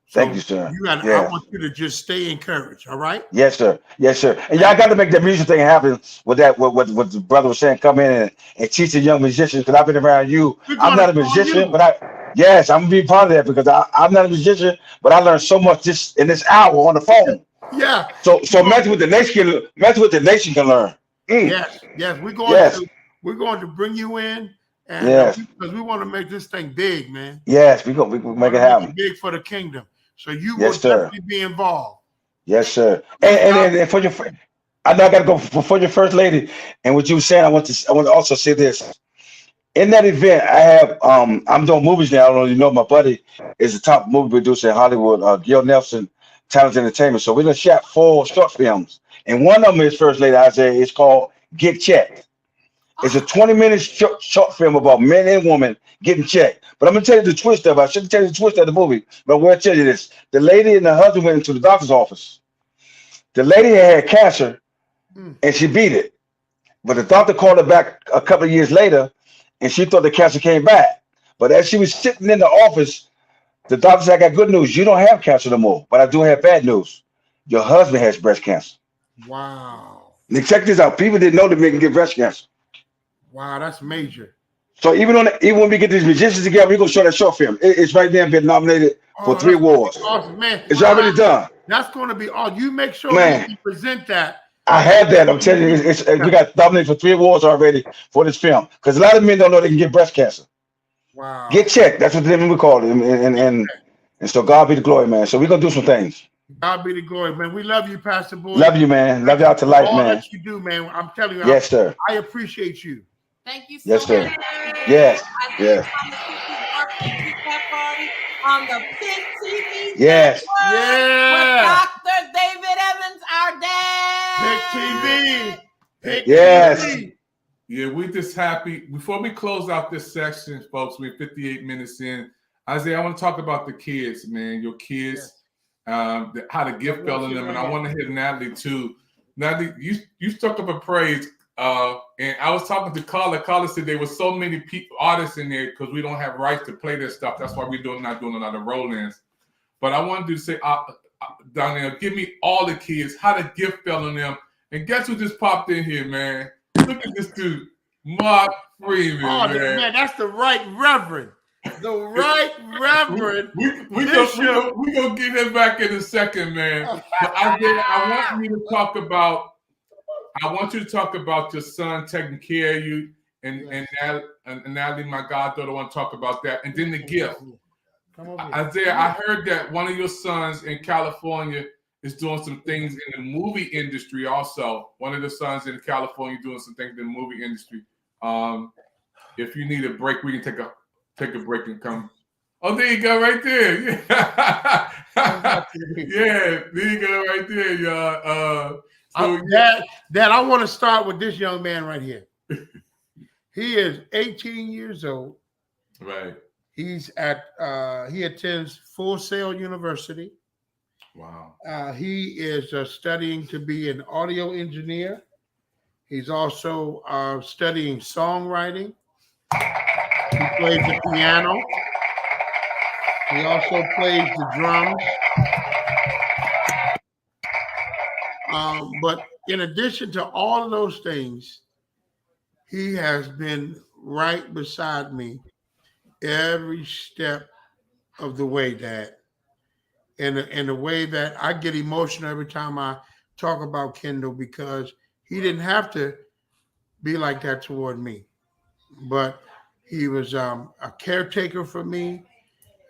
So Thank you, sir. I Yeah. want you to just stay encouraged, all right? Yes, sir. Yes, sir. And y'all got to make that music thing happen with that. What the brother was saying, come in and teach the young musicians. Because I've been around you. I'm not a musician, but I'm gonna be part of that, because I'm not a musician, but I learned so much just in this hour on the phone. Yeah. So imagine what the nation can learn. Yes. We're going to bring you in, and because we want to make this thing big, man. Yes, we make it happen. Big for the kingdom. So you Yes, will sir. definitely be involved. Yes, sir. And for your, I know I got to go for your first lady. And what you were saying, I want to also say this. In that event, I have I'm doing movies now. I don't know if you know, my buddy is the top movie producer in Hollywood, Gil Nelson, Talent Entertainment. So we done shot 4 short films, and one of them is First Lady Isaiah. It's called Get Checked. It's a 20-minute short film about men and women getting checked. But I'm gonna tell you the twist of it. I shouldn't tell you the twist of the movie, but I will tell you this: the lady and the husband went into the doctor's office. The lady had cancer, and she beat it. But the doctor called her back a couple of years later, and she thought the cancer came back. But as she was sitting in the office, the doctor said, "I got good news. You don't have cancer no more, but I do have bad news. Your husband has breast cancer." Wow. Now check this out: people didn't know that they can get breast cancer. Wow, that's major. So even when we get these musicians together, we're gonna show that short film. It's right there, been nominated for 3 awards. Awesome, man. It's already done. That's going to be all. You make sure Man. you present that. I had that. I'm telling you, we got nominated for 3 awards already for this film. Because a lot of men don't know they can get breast cancer. Wow. Get checked. That's what we call it. And so God be the glory, man. So we're gonna do some things. God be the glory, man. We love you, Pastor Boyd. Love you, man. Love y'all to life, all man. that you do, man. I'm telling you. Yes, sir. I appreciate you. Thank you so Yes, sir. much. Yes. Yes. On the Pick TV Yes. Network with Dr. David Evans, our dad. Pick TV. Yes. TV. Yeah, we're just happy. Before we close out this section, folks, we're 58 minutes in. Isaiah, I want to talk about the kids, man. Your kids, how the gift fell in them, and I want to hear Natalie too. Natalie, you stuck up a praise, and I was talking to Carla. Carla said there were so many artists in there because we don't have rights to play their stuff. That's why we're not doing a lot of roll-ins. But I wanted to say, Donnell, give me all the kids, how the gift fell on them. And guess who just popped in here, man? Look at this dude, Mark Freeman, man. That's the right reverend. The right reverend. We gonna get him back in a second, man. But I want you to talk about your son taking care of you, and Natalie, my goddaughter, want to talk about that, and then the gift. Isaiah, I heard that one of your sons in California is doing some things in the movie industry. Also, one of the sons in California doing some things in the movie industry. If you need a break, we can take a break and come. Oh, there you go, right there. Yeah, yeah, there you go, right there, y'all. Dad, I want to start with this young man right here. He is 18 years old. Right. He's he attends Full Sail University. Wow. He is studying to be an audio engineer. He's also studying songwriting. He plays the piano. He also plays the drums. But in addition to all of those things, he has been right beside me every step of the way, Dad. In a way that I get emotional every time I talk about Kendall, because he didn't have to be like that toward me. But he was a caretaker for me.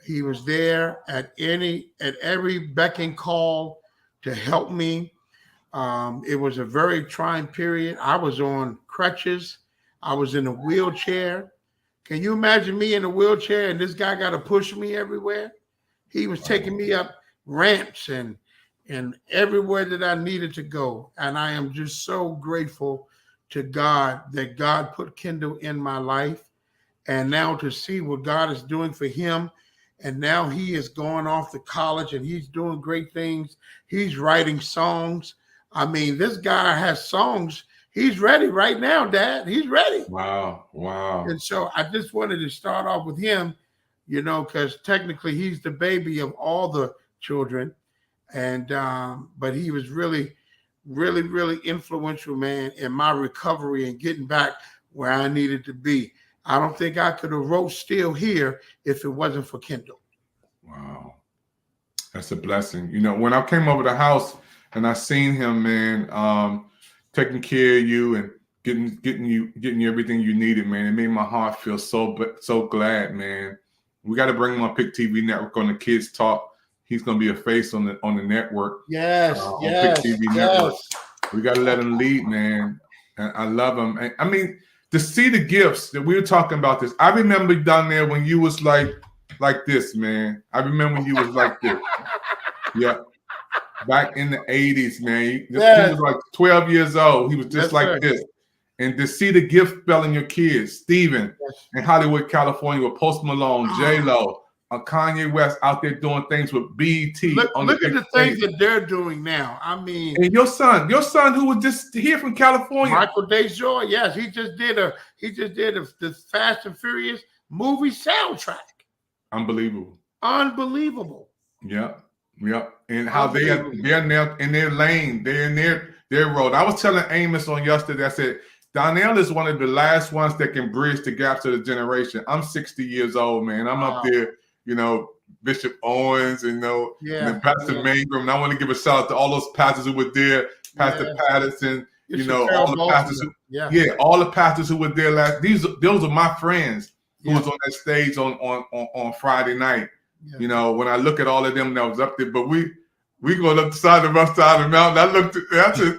He was there at every beck and call to help me. It was a very trying period. I was on crutches. I was in a wheelchair. Can you imagine me in a wheelchair and this guy got to push me everywhere? He was taking me up ramps and everywhere that I needed to go. And I am just so grateful to God that God put Kendall in my life. and now to see what God is doing for him. And now he is going off to college and he's doing great things. He's writing songs. I mean, this guy has songs. He's ready right now, Dad. He's ready. Wow. And so I just wanted to start off with him, you know, because technically he's the baby of all the children. And but he was really, really, really influential, man, in my recovery and getting back where I needed to be. I don't think I could have wrote Still Here if it wasn't for Kendall. Wow. That's a blessing. You know, when I came over the house and I seen him, man, taking care of you and getting you everything you needed, man, it made my heart feel so glad, man. We got to bring him on Pick TV Network on the Kids Talk. He's gonna be a face on the network. Yes, on Pick TV Network. We got to let him lead, man. And I love him. And, I mean, to see the gifts that we were talking about this. I remember down there when you was like this, man. I remember when you was like this. Yeah. Back in the 80s, man. He was like 12 years old. He was just like this. And to see the gift spelling your kids, Steven, in Hollywood, California, with Post Malone, J-Lo, Kanye West out there doing things with BT. Look at the things that they're doing now. I mean, and your son who was just here from California, Michael DeJoy. Yes, he just did the Fast and Furious movie soundtrack. Unbelievable. Yep. And how they're now in their lane, they're in their road. I was telling Amos on yesterday, I said, Donnell is one of the last ones that can bridge the gaps of the generation. I'm 60 years old, man. I'm up there, you know, Bishop Owens, and and Pastor Mangrum. And I want to give a shout out to all those pastors who were there, Pastor Patterson, all the pastors all the pastors who were there those are my friends who was on that stage on Friday night. Yeah. You know, when I look at all of them that was up there, but we going up the side of the rough side of the mountain. I looked at that's it.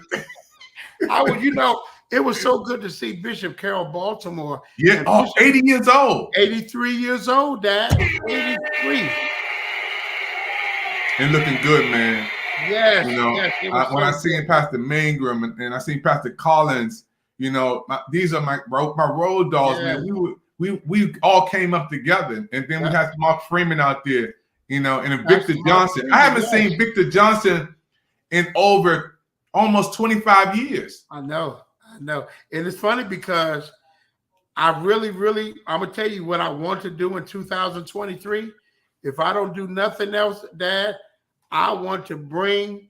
It was so good to see Bishop Carol Baltimore. Yeah, 80 years old. 83 years old, Dad. 83. And looking good, man. Yes. When I seen Pastor Mangrum and I seen Pastor Collins, these are my road dogs, man. We all came up together, and then we had Mark Freeman out there, and Victor Johnson. I haven't seen Victor Johnson in over almost 25 years. I know. And it's funny because I really, I'm going to tell you what I want to do in 2023. If I don't do nothing else, Dad, I want to bring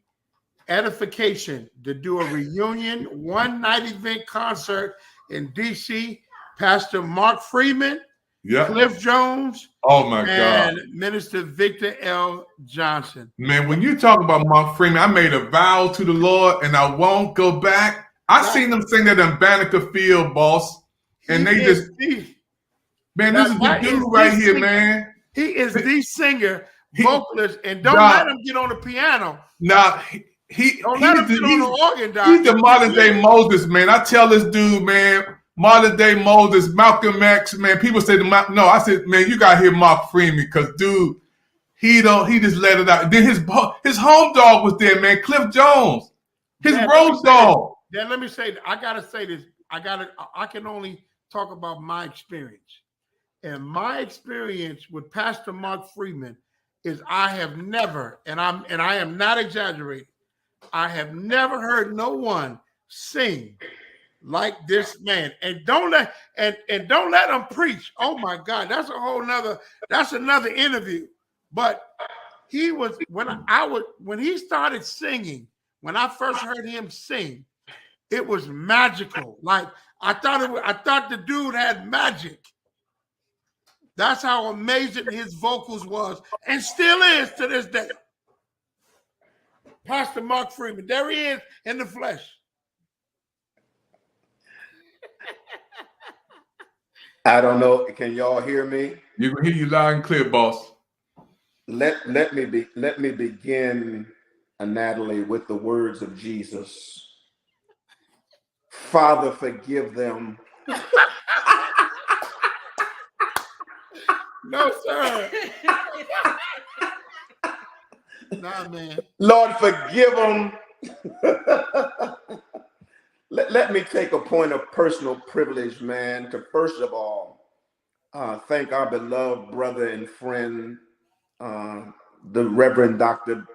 edification to do a reunion, one-night event concert in D.C. Pastor Mark Freeman, Cliff Jones, and Minister Victor L. Johnson. Man, when you talk about Mark Freeman, I made a vow to the Lord and I won't go back. I seen them sing that in Banneker Field, boss. And this is the dude right here, man. He is the singer, vocalist, and don't let him get on the piano. He's on the organ, Doc. He's the modern day Moses, man. I tell this dude, man, modern day Moses, Malcolm X, man. People say I said, man, you gotta hear Mark Freeman, because dude, he just let it out. Then his home dog was there, man, Cliff Jones, his road dog. Then let me say, I gotta say this. I can only talk about my experience. And my experience with Pastor Mark Freeman is I have never, and I am not exaggerating, I have never heard no one sing like this man. And don't let him preach. Oh my God, that's another interview. But he was when he started singing, when I first heard him sing, it was magical. Like I thought the dude had magic. That's how amazing his vocals was, and still is to this day. Pastor Mark Freeman, there he is in the flesh. I don't know. Can y'all hear me? You can hear you loud and clear, boss. Let me begin, Natalie, with the words of Jesus. Father, forgive them. No, sir. Nah, man. Lord, forgive them. Let me take a point of personal privilege, man, to first of all thank our beloved brother and friend, the Reverend Dr.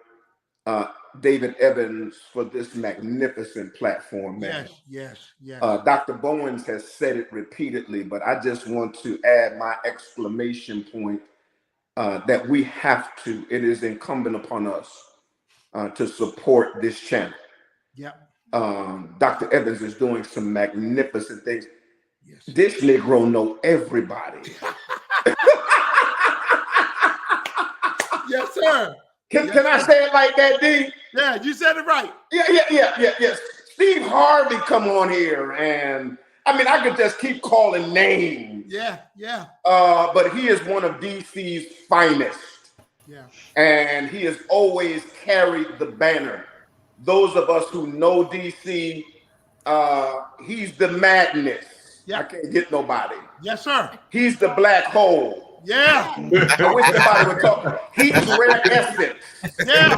David Evans, for this magnificent platform, man. Yes. Dr. Bowens has said it repeatedly, but I just want to add my exclamation point that we have to, it is incumbent upon us to support this channel. Yep. Dr. Evans is doing some magnificent things. Yes. This Negro know everybody. Yes, sir. Can I say it like that, D? Yeah, you said it right. Yes. Steve Harvey come on here, and I mean, I could just keep calling names. Yeah. But he is one of DC's finest. Yeah. And he has always carried the banner. Those of us who know DC, he's the madness. Yeah. I can't get nobody. Yes, sir. He's the black hole. Yeah. I wish somebody would talk. He's Rare Essence. Yeah.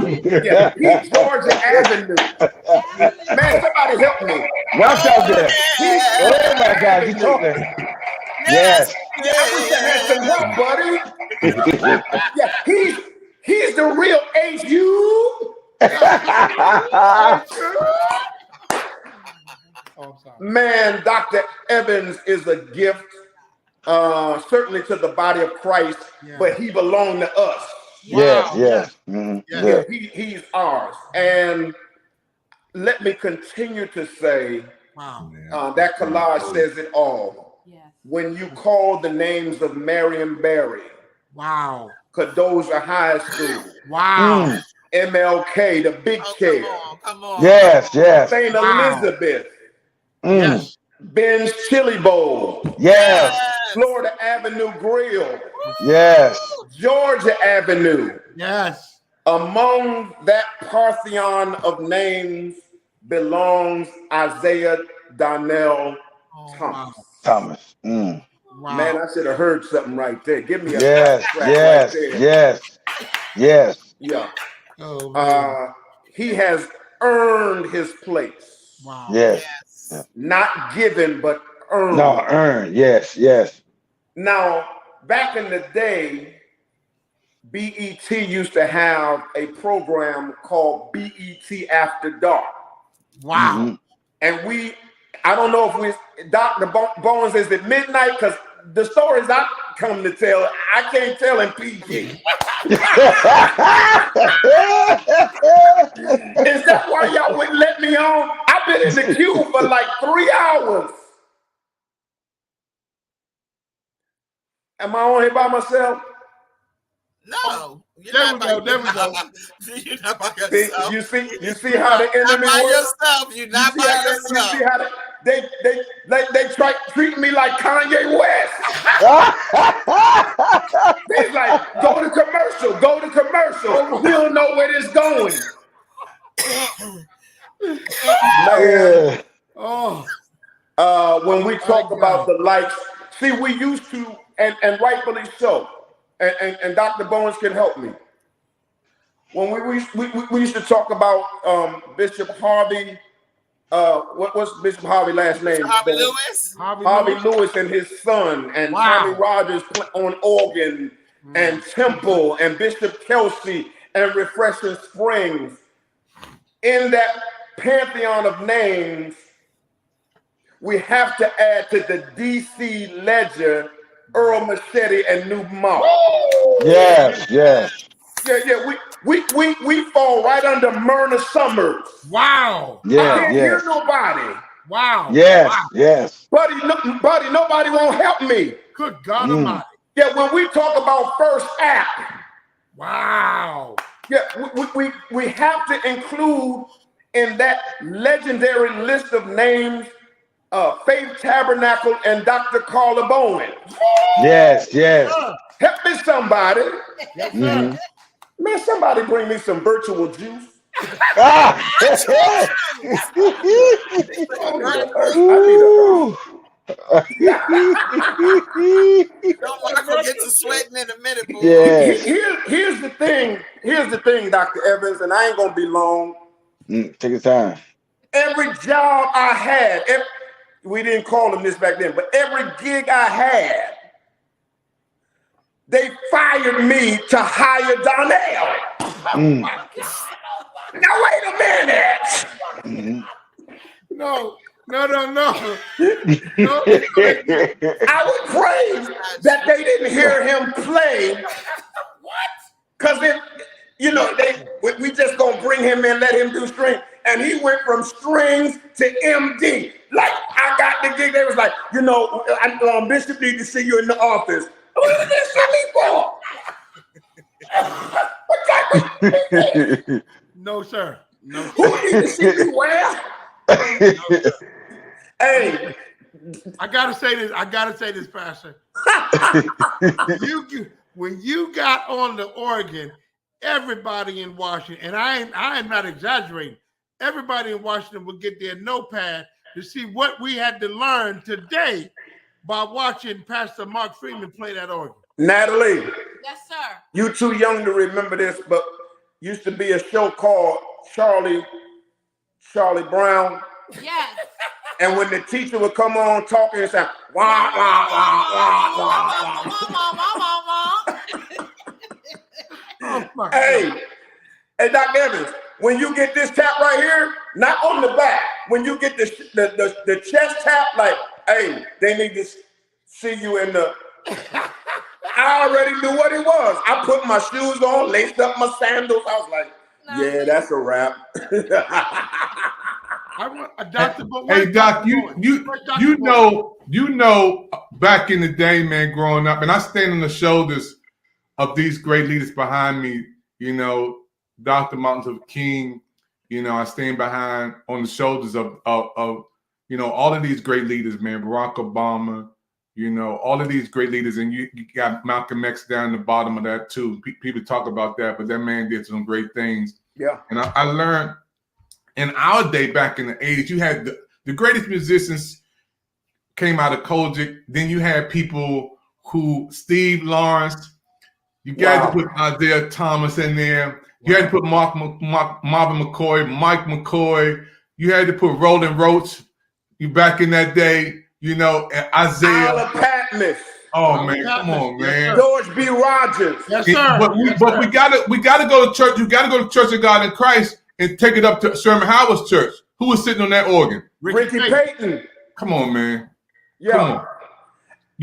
He's Georgia Avenue. Man, somebody help me. Watch out there. Oh my God, you talking? Yes. Yeah, I wish I had some help, buddy. Yeah, he's the real HU. Man, Dr. Evans is a gift. Certainly to the body of Christ, but he belonged to us. Yes. Mm-hmm. Yeah, he's ours. And let me continue to say, that collage says it all. When you call the names of Marion Barry, Cadoza High School, MLK, the Big Chair, Come on. Yes. St. Elizabeth, Ben's Chili Bowl, Yes. Florida Avenue Grill, Yes. Georgia Avenue. Yes. Among that pantheon of names belongs Isaiah Donnell Thomas. Mm. Man, I should have heard something right there. Give me a Yes. Yeah. He has earned his place. Yes. Not given, but earned. No, earned. Yes. Now, back in the day, BET used to have a program called BET After Dark. Mm-hmm. And I don't know if Dr. Bowens is at midnight, because the stories I come to tell, I can't tell in PG. Is that why y'all wouldn't let me on? I've been in the queue for like 3 hours. Am I on here by myself? No. There we go. You're not by yourself. You see how the enemy works? You're not by yourself. You see how they try treating me like Kanye West. They like, go to commercial. We don't know where this going. When we talk about the likes, see, we used to, and rightfully so, and Dr. Bowens can help me. When we used to talk about Bishop Harvey, what's Bishop Harvey's last name? Harvey Lewis. Harvey Lewis and his son, and Tommy Rogers on organ, and Temple, and Bishop Kelsey, and Refreshing Springs. In that pantheon of names, we have to add to the DC ledger Earl Machete and New Mount. Yes. Yeah. We fall right under Myrna Summers. Wow. I can't hear nobody. Wow. Yes. Buddy, nobody won't help me. Good God Almighty. Yeah, when we talk about First Act. Wow. Yeah, we have to include in that legendary list of names Faith Tabernacle and Dr. Carla Bowen. Yes. Help me, somebody. Man, somebody bring me some virtual juice. Don't want to forget to sweating in a minute, boy. Here's the thing, Dr. Evans, and I ain't gonna be long. Take your time. Every job I had, we didn't call them this back then, but every gig I had, they fired me to hire Donnell. Now wait a minute. No. I would pray that they didn't hear him play. What? Because we just gonna bring him in, let him do strings, and he went from strings to MD. Like I got the gig, they was like, Bishop need to see you in the office. What did they see me for? No, sir. No. Who need to see me where? Hey, I gotta say this, Pastor. When you got on the organ, everybody in Washington, and I am not exaggerating, everybody in Washington would get their notepad to see what we had to learn today by watching Pastor Mark Freeman play that organ. Natalie. Yes, sir. You too young to remember this, but used to be a show called Charlie Brown. Yes. And when the teacher would come on talking and say, wah, wah, wah, wah, wah. Hey, Dr. Evans, when you get this tap right here, not on the back, when you get the chest tap, like, hey, they need to see you in the... I already knew what it was. I put my shoes on, laced up my sandals. I was like, yeah, that's a wrap. Hey, Doc, you know, back in the day, man, growing up, and I stand on the shoulders of these great leaders behind me, Dr. Martin Luther King, I stand behind on the shoulders of all of these great leaders, man, Barack Obama, all of these great leaders, and you got Malcolm X down the bottom of that too. People talk about that, but that man did some great things. Yeah. And I learned in our day back in the 80s, you had the greatest musicians came out of Kojic. Then you had people who, Steve Lawrence, you got to put Isaiah Thomas in there. You had to put Marvin McCoy, Mike McCoy. You had to put Roland Roach. You back in that day, and Isaiah. Isla Patmos. Oh man, come on, man. George B. Rogers. Yes, sir. But we gotta go to church. You gotta go to Church of God in Christ and take it up to Sherman Howard's church. Who was sitting on that organ? Ricky Payton. Come on, man. Yeah. Come on.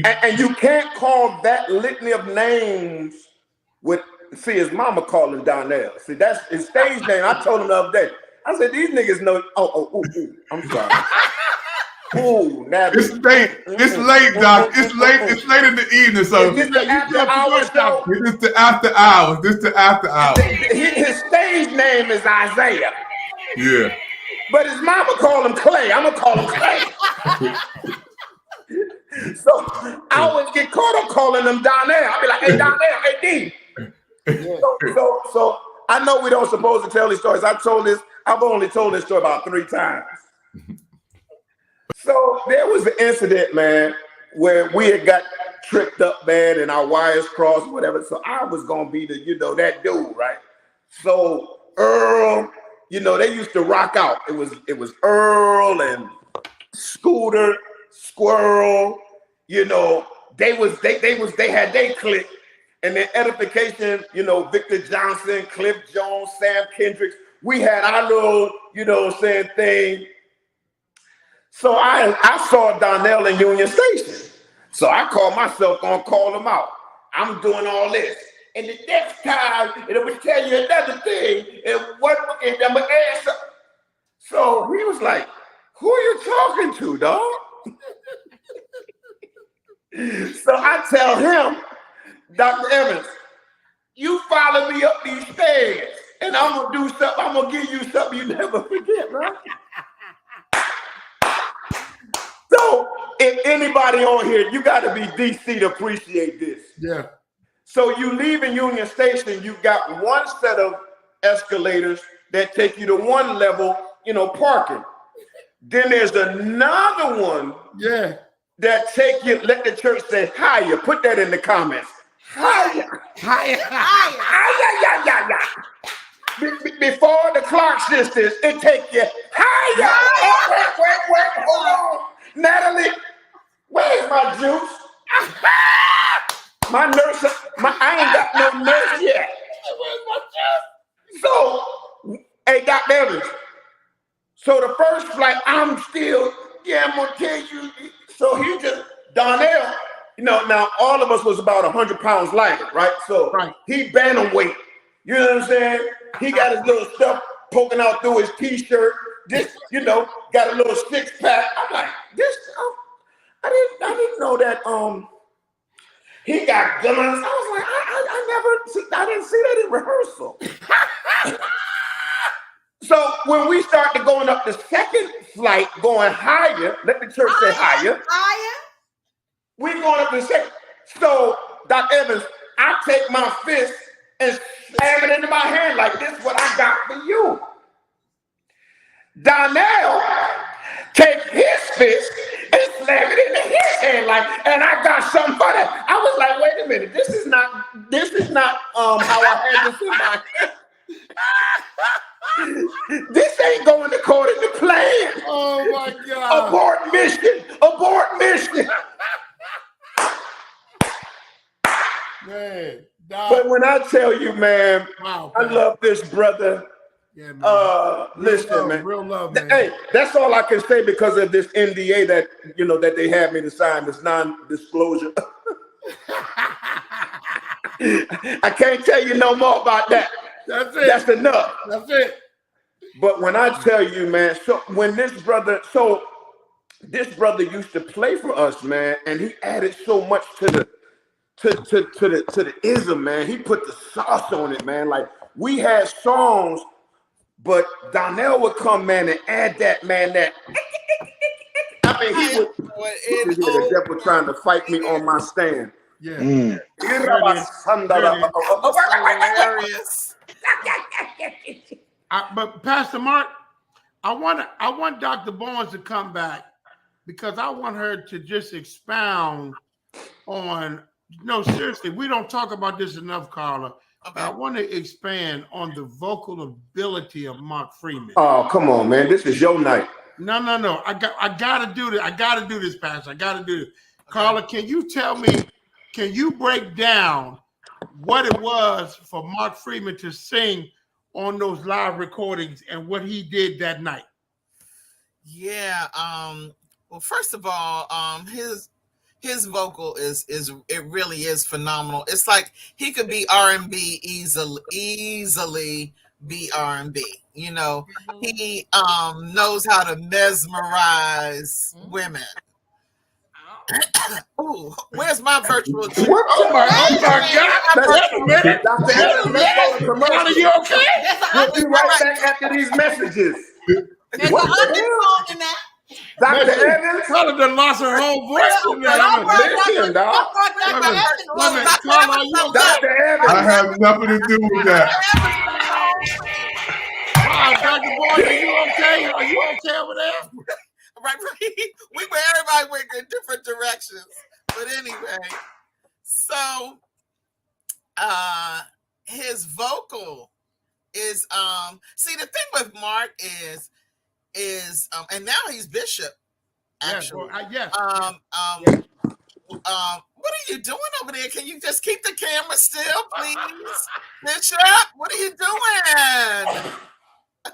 And you can't call that litany of names see his mama called him Donnell. See, that's his stage name. I told him the other day. I said, these niggas know. I'm sorry. Ooh, now it's late, Doc. It's late in the evening. So is this the after hours show? This is the after hours. His stage name is Isaiah. Yeah. But his mama called him Clay. I'm gonna call him Clay. So I always get caught up calling him Donnell. I'll be like, hey Donnell, hey D. So I know we don't supposed to tell these stories. I've only told this story about 3 times. So there was an incident, man, where we had got tricked up bad and our wires crossed, whatever. So I was gonna be the, that dude, right? So Earl, they used to rock out. It was Earl and Scooter, Squirrel, they had their clique. And then Edification, Victor Johnson, Cliff Jones, Sam Kendricks. We had our little, thing. So I saw Donnell in Union Station. So I called myself, gonna call him out. I'm doing all this. And the next time, it will tell you another thing. And I'm gonna answer. So he was like, who are you talking to, dog? So I tell him, Dr. Evans, you follow me up these stairs, and I'm gonna do something. I'm gonna give you something you never forget, right? So if anybody on here, you got to be DC to appreciate this. Yeah. So you leave in Union Station, you got one set of escalators that take you to one level, parking. Then there's another one. Yeah. That take you, let the church say higher. Put that in the comments. Higher. Before the Clark sisters, it take you higher. Wait, hold on. Natalie, where's my juice? My yet. Where's my chest? So, hey, Dr. Evans. So the first flight, I'm gonna tell you. So he just, Donnell, now all of us was about 100 pounds lighter, right? So he bantamweight. You know what I'm saying? He got his little stuff poking out through his t-shirt. This, got a little six pack. I'm like, this. I didn't know that. He got guns. I was like, I didn't see that in rehearsal. So when we started going up the second flight, going higher, let the church say higher. We going up the second. So, Dr. Evans, I take my fist and slam it into my hand like this is what I got for you. Donnell take his fist and slam it into his hand and I got something for that. I was like, wait a minute, this is not how I had this in my hand. This ain't going according to plan. Oh my God. Abort mission. Man, but when I tell you, man, I love this brother. Yeah, man. Listen, man. Real love, man. Hey, that's all I can say because of this NDA that that they had me to sign, this non-disclosure. I can't tell you no more about that. That's it. That's enough. That's it. But when I tell you, man, this brother used to play for us, man, and he added so much to the ism, man. He put the sauce on it, man. Like we had songs, but Donnell would come, man, and add that, man. That I mean, he would hear the devil trying to fight me on my stand. Yeah. Hilarious. But Pastor Mark, I want Dr. Barnes to come back because I want her to just expound on. No, seriously, we don't talk about this enough, Carla. Okay. I want to expand on the vocal ability of Mark Freeman. Oh, come on, man! This is your night. No. I got to do this. I got to do this, Pastor. I got to do this. Okay. Carla, can you tell me? Can you break down what it was for Mark Freeman to sing on those live recordings and what he did that night? Yeah. Well, first of all, his vocal is it really is phenomenal. It's like he could be R&B easily be R&B. He knows how to mesmerize women. Ooh, where's my virtual? Oh my God! Dr. Evans, let's go to commercial. Are you okay? We'll be right back after these messages. There's What an the undertone in that. Dr. Evans? Carla done lost her whole voice. Listen, dog. Dr. Evans. I have nothing to do with that. Wow, Dr. Boyd, are you okay? Are you okay over there? Right. Everybody went in different directions. But anyway, so his vocal is see, the thing with Mark is and now he's bishop, actually. Yes. What are you doing over there? Can you just keep the camera still, please? Bishop, what are you doing? It's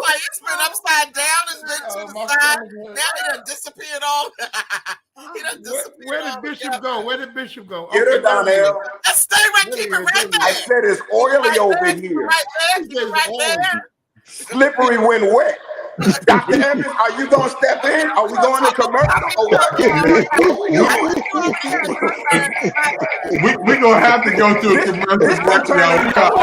like it's been upside down, it's been to the side. Now he done disappeared all. He done disappeared. Where did Bishop go? Where did Bishop go? Get her, Donnell. Let's stay right, keep it right there. I said it's oily over here. Right there, keep it right there. Slippery when wet. Dr. Evans, are you going to step in? Are we going to commercial? We're going to have to go to a commercial. We got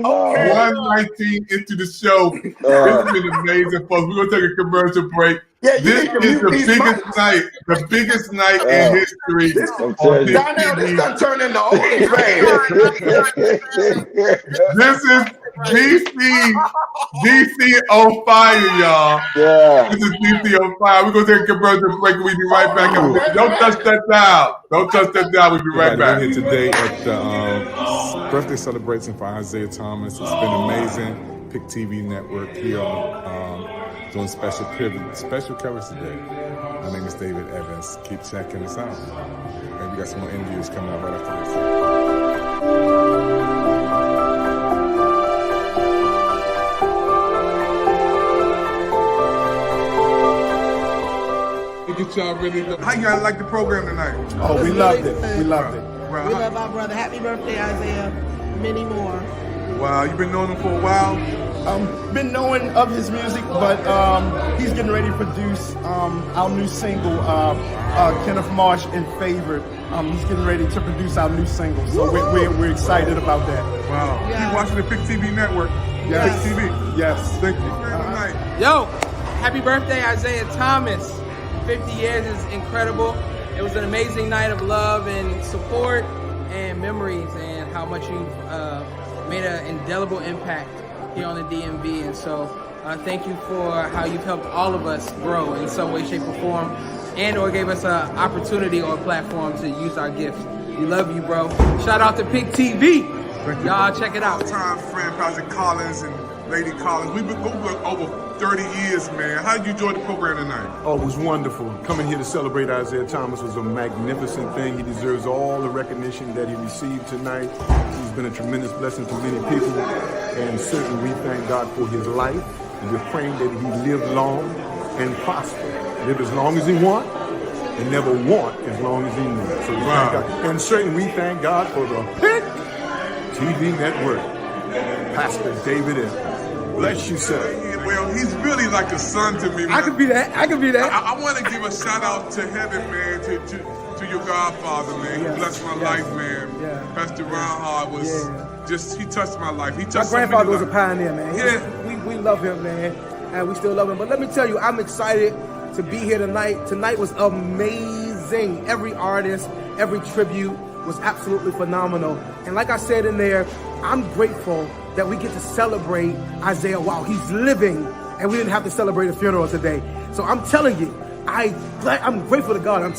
119 into the show. It's been amazing, folks. We're going to take a commercial break. This is the biggest night in history. Donnell, this done turn into OnlyFans. This is DC on fire, y'all. Yeah. This is DC on fire. We're going to take a commercial break and we'll be right back. Don't touch that dial. Don't touch that dial. We'll be right back. We're here today at the birthday celebration for Isaiah Thomas. It's been amazing. Pick TV Network here on doing special coverage today. My name is David Evans. Keep checking us out. And we got some more interviews coming up right after this. Get y'all ready. How y'all like the program tonight? Oh, we loved it. We loved it. Well, We love our brother. Happy birthday, Isaiah. Many more. wow, you've been knowing him for a while? Been knowing of his music, but he's getting ready to produce our new single, Kenneth Marsh in Favorite. He's getting ready to produce our new single, so we're excited about that. Wow. Keep watching the Pick TV network. Yes. Pick TV. Yes. Thank you. Yo, happy birthday, Isaiah Thomas. 50 years is incredible. It was an amazing night of love and support and memories, and how much you've made an indelible impact here on the DMV. And so thank you for how you've helped all of us grow in some way, shape, or form, and or gave us an opportunity or a platform to use our gifts. We love you, bro. Shout out to Pick TV. Y'all check it out. Time friend, Pastor Collins and Lady Collins. We've been going over 30 years, man. How did you enjoy the program tonight? Oh, it was wonderful. Coming here to celebrate Isaiah Thomas was a magnificent thing. He deserves all the recognition that he received tonight. He's been a tremendous blessing to many people, and certainly we thank God for his life. And we're praying that he live long and prosper. Live as long as he want, and never want as long as he needs. So we thank God. And certainly we thank God for the Pick TV network. Pastor David Evans. Bless you, sir. Well, he's really like a son to me, man. I could be that. I could be that. I want to give a shout out to heaven, man, to your godfather, man. He blessed my life, man. Pastor Ron was he touched my life. He touched My so many grandfather was a lives. pioneer, man. We love him, man, and we still love him. But let me tell you, I'm excited to be here tonight. Tonight was amazing. Every artist, every tribute was absolutely phenomenal. And like I said in there, I'm grateful that we get to celebrate Isaiah while he's living, and we didn't have to celebrate a funeral today. So I'm telling you, I'm grateful to God. I'm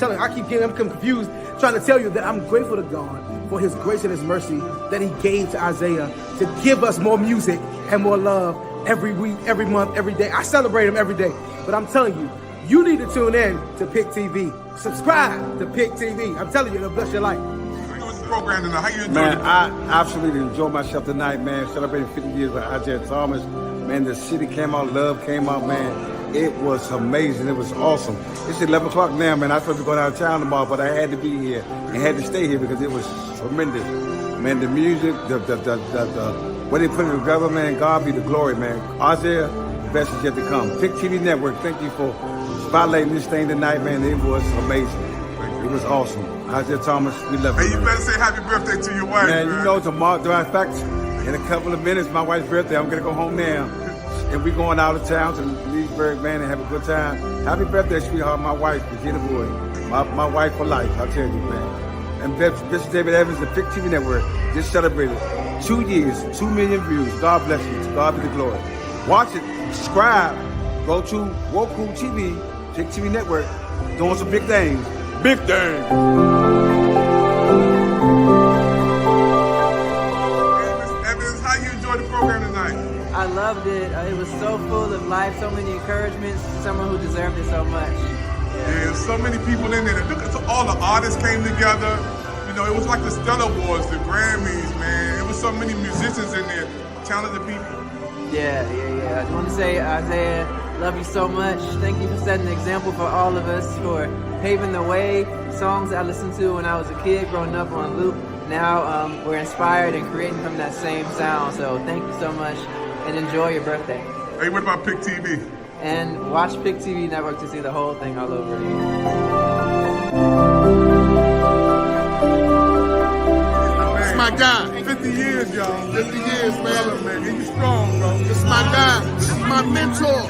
confused trying to tell you that I'm grateful to God for his grace and his mercy that he gave to Isaiah to give us more music and more love every week, every month, every day. I celebrate him every day. But I'm telling you, you need to tune in to Pick TV. Subscribe to Pick TV. I'm telling you, it'll bless your life. Program tonight. How you enjoyed Man, it? I absolutely enjoyed myself tonight, man. Celebrating 50 years with Isaiah Thomas. Man, the city came out, love came out, man. It was amazing. It was awesome. It's 11 o'clock now, man. I was supposed to go out of town tomorrow, but I had to be here and had to stay here because it was tremendous. Man, the music, the what they put together, man, God be the glory, man. Isaiah, the best is yet to come. Pick TV Network, thank you for spotlighting this thing tonight, man. It was amazing. It was awesome. Isaiah Thomas, we love you. Hey, you better say happy birthday to your wife, Man, you know tomorrow, in fact, in a couple of minutes, my wife's birthday. I'm gonna go home now. And we're going out of town to Leesburg, man, and have a good time. Happy birthday, sweetheart, my wife, Regina Boyd. My wife for life, I tell you, man. And this is David Evans, the Pick TV Network, just celebrated 2 years, 2 million views. God bless you. To God be the glory. Watch it, subscribe, go to Roku TV, Pick TV Network, doing some big things. Big things. Evans, how you enjoyed the program tonight? I loved it. It was so full of life, so many encouragements, someone who deserved it so much. Yeah, so many people in there. Look at all the artists came together. You know, it was like the Stellar Awards, the Grammys, man. It was so many musicians in there, talented people. Yeah. I just want to say, Isaiah, love you so much. Thank you for setting an example for all of us, for paving the way. Songs I listened to when I was a kid, growing up on loop. Now we're inspired and creating from that same sound. So thank you so much, and enjoy your birthday. Hey, what about Pick TV? And watch Pick TV Network to see the whole thing all over again. It's my guy. 50 years, y'all. 50 years, man. You strong, bro. This is my guy. This is my mentor.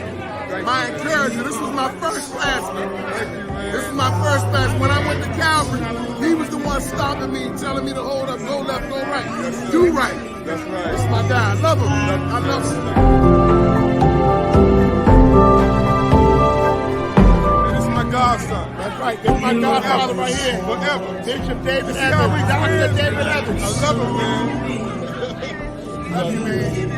My encourager. This was my first pastor. This is my first pastor. When I went to Calvary, he was the one stopping me, telling me to hold up, go left, go right. Do right. That's right. This is my guy. I love him. I love him. This is my godson. That's right. This is my godfather right here. Forever. Bishop David Evans. Dr. David Evans. I love him, man. Love you, man.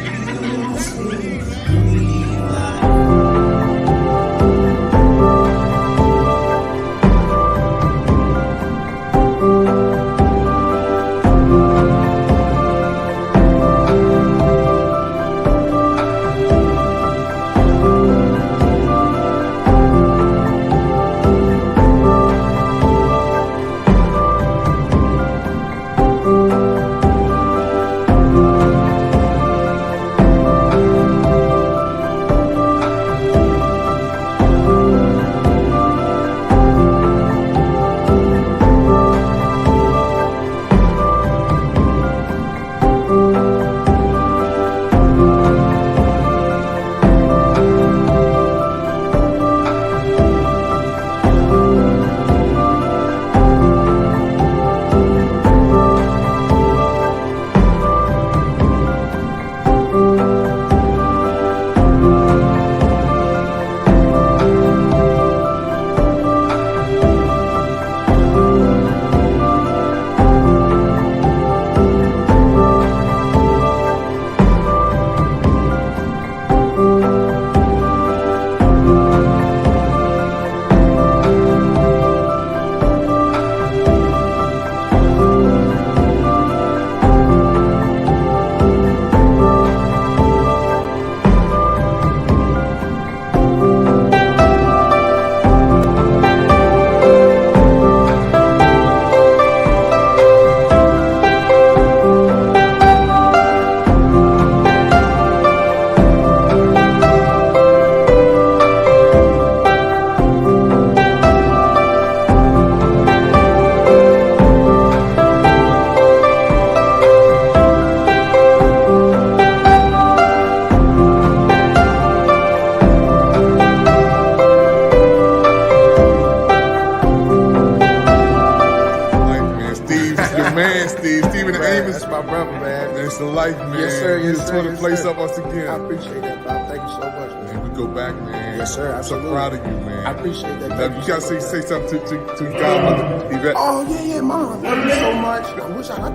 man, Steve. Steven Man, Amos. that's my brother, man. That's the life, man. Yes, sir. You Yes, just sir. tore the Yes, place sir. up once again. I appreciate that, Bob. Thank you so much, man. And we go back, man. Yes, sir. I'm so Absolutely. proud of you, man. I appreciate that. Now, Thank you gotta say something to Godmother Yvette. Oh, yeah, Mom. I love you so much. I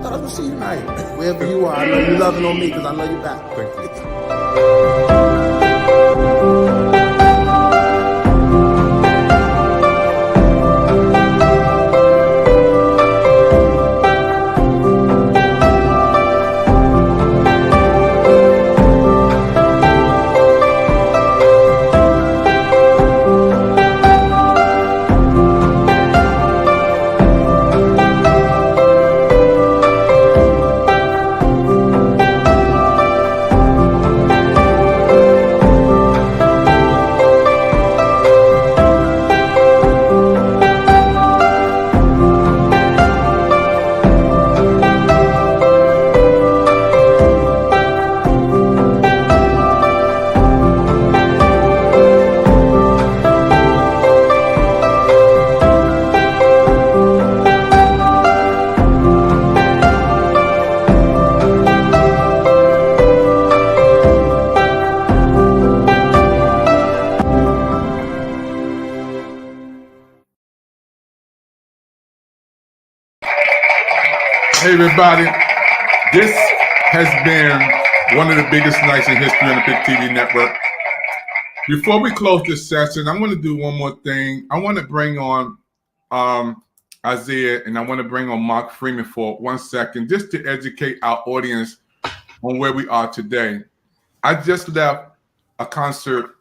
thought I was going to see you tonight. Wherever you are, I know you loving on me because I love you back. Thank you. Hey, everybody. This has been one of the biggest nights in history on the Big TV network. Before we close this session, I'm going to do one more thing. I want to bring on Isaiah, and I want to bring on Mark Freeman for 1 second, just to educate our audience on where we are today. I just left a concert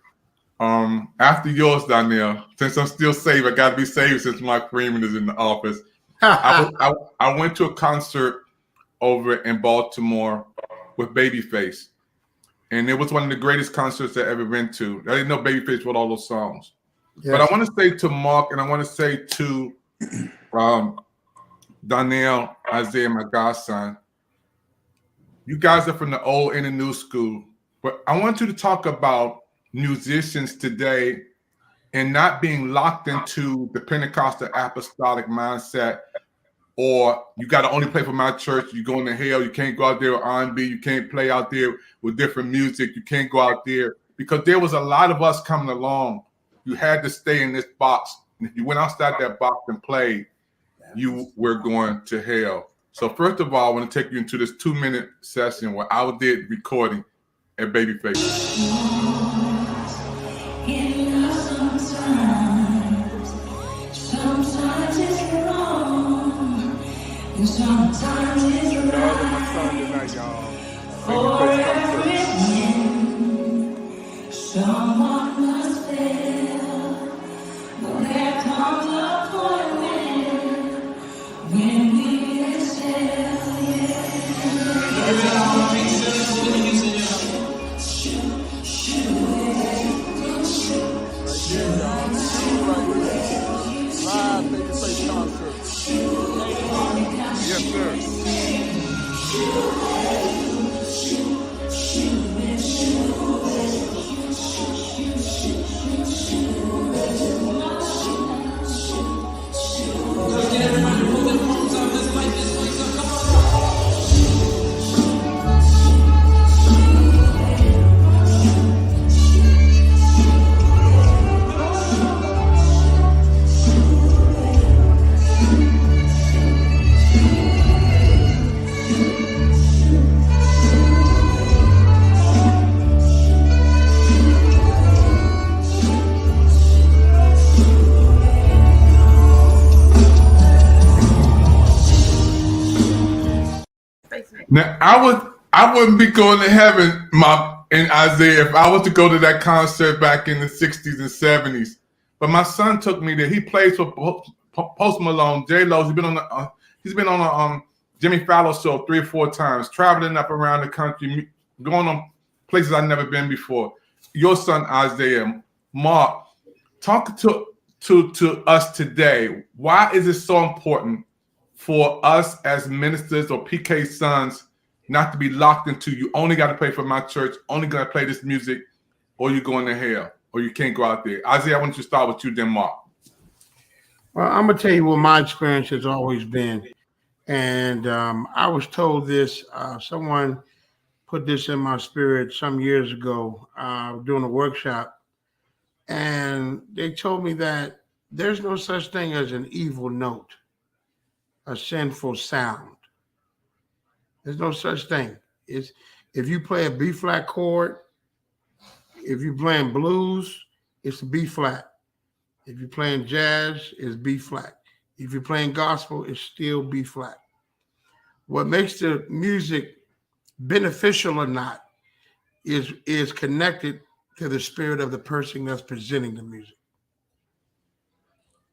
after yours, Donnell. Since I'm still saved, I got to be saved since Mark Freeman is in the office. I went to a concert over in Baltimore with Babyface, and it was one of the greatest concerts I've ever been to. I didn't know Babyface wrote all those songs. Yes. But I want to say to Mark, and I want to say to Donnell, Isaiah, my godson, you guys are from the old and the new school, but I want you to talk about musicians today and not being locked into the Pentecostal apostolic mindset, or you got to only play for my church, you're going to hell, you can't go out there with R&B, you can't play out there with different music, you can't go out there, because there was a lot of us coming along. You had to stay in this box. And if you went outside that box and played, you were going to hell. So first of all, I want to take you into this 2-minute session where I did recording at Babyface. Sometimes it's wrong, and sometimes it's right. For every win, someone must fail. But there comes a point when we excel. Yes, Now I wouldn't be going to heaven, and Isaiah, if I was to go to that concert back in the 60s and 70s. But my son took me there. He plays for Post Malone, J-Lo. He's been on a Jimmy Fallon show 3 or 4 times, traveling up around the country, going on places I've never been before. Your son Isaiah, Mark, talk to us today. Why is it so important for us as ministers or PK sons not to be locked into, you only got to play for my church, only got to play this music, or you're going to hell, or you can't go out there? Isaiah, I want you to start with you, then Mark. Well, I'm going to tell you what my experience has always been. And I was told this, someone put this in my spirit some years ago, doing a workshop. And they told me that there's no such thing as an evil note, a sinful sound. There's no such thing. It's if you play a B flat chord, if you're playing blues, it's a B flat. If you're playing jazz, it's B flat. If you're playing gospel, it's still B flat. What makes the music beneficial or not is connected to the spirit of the person that's presenting the music.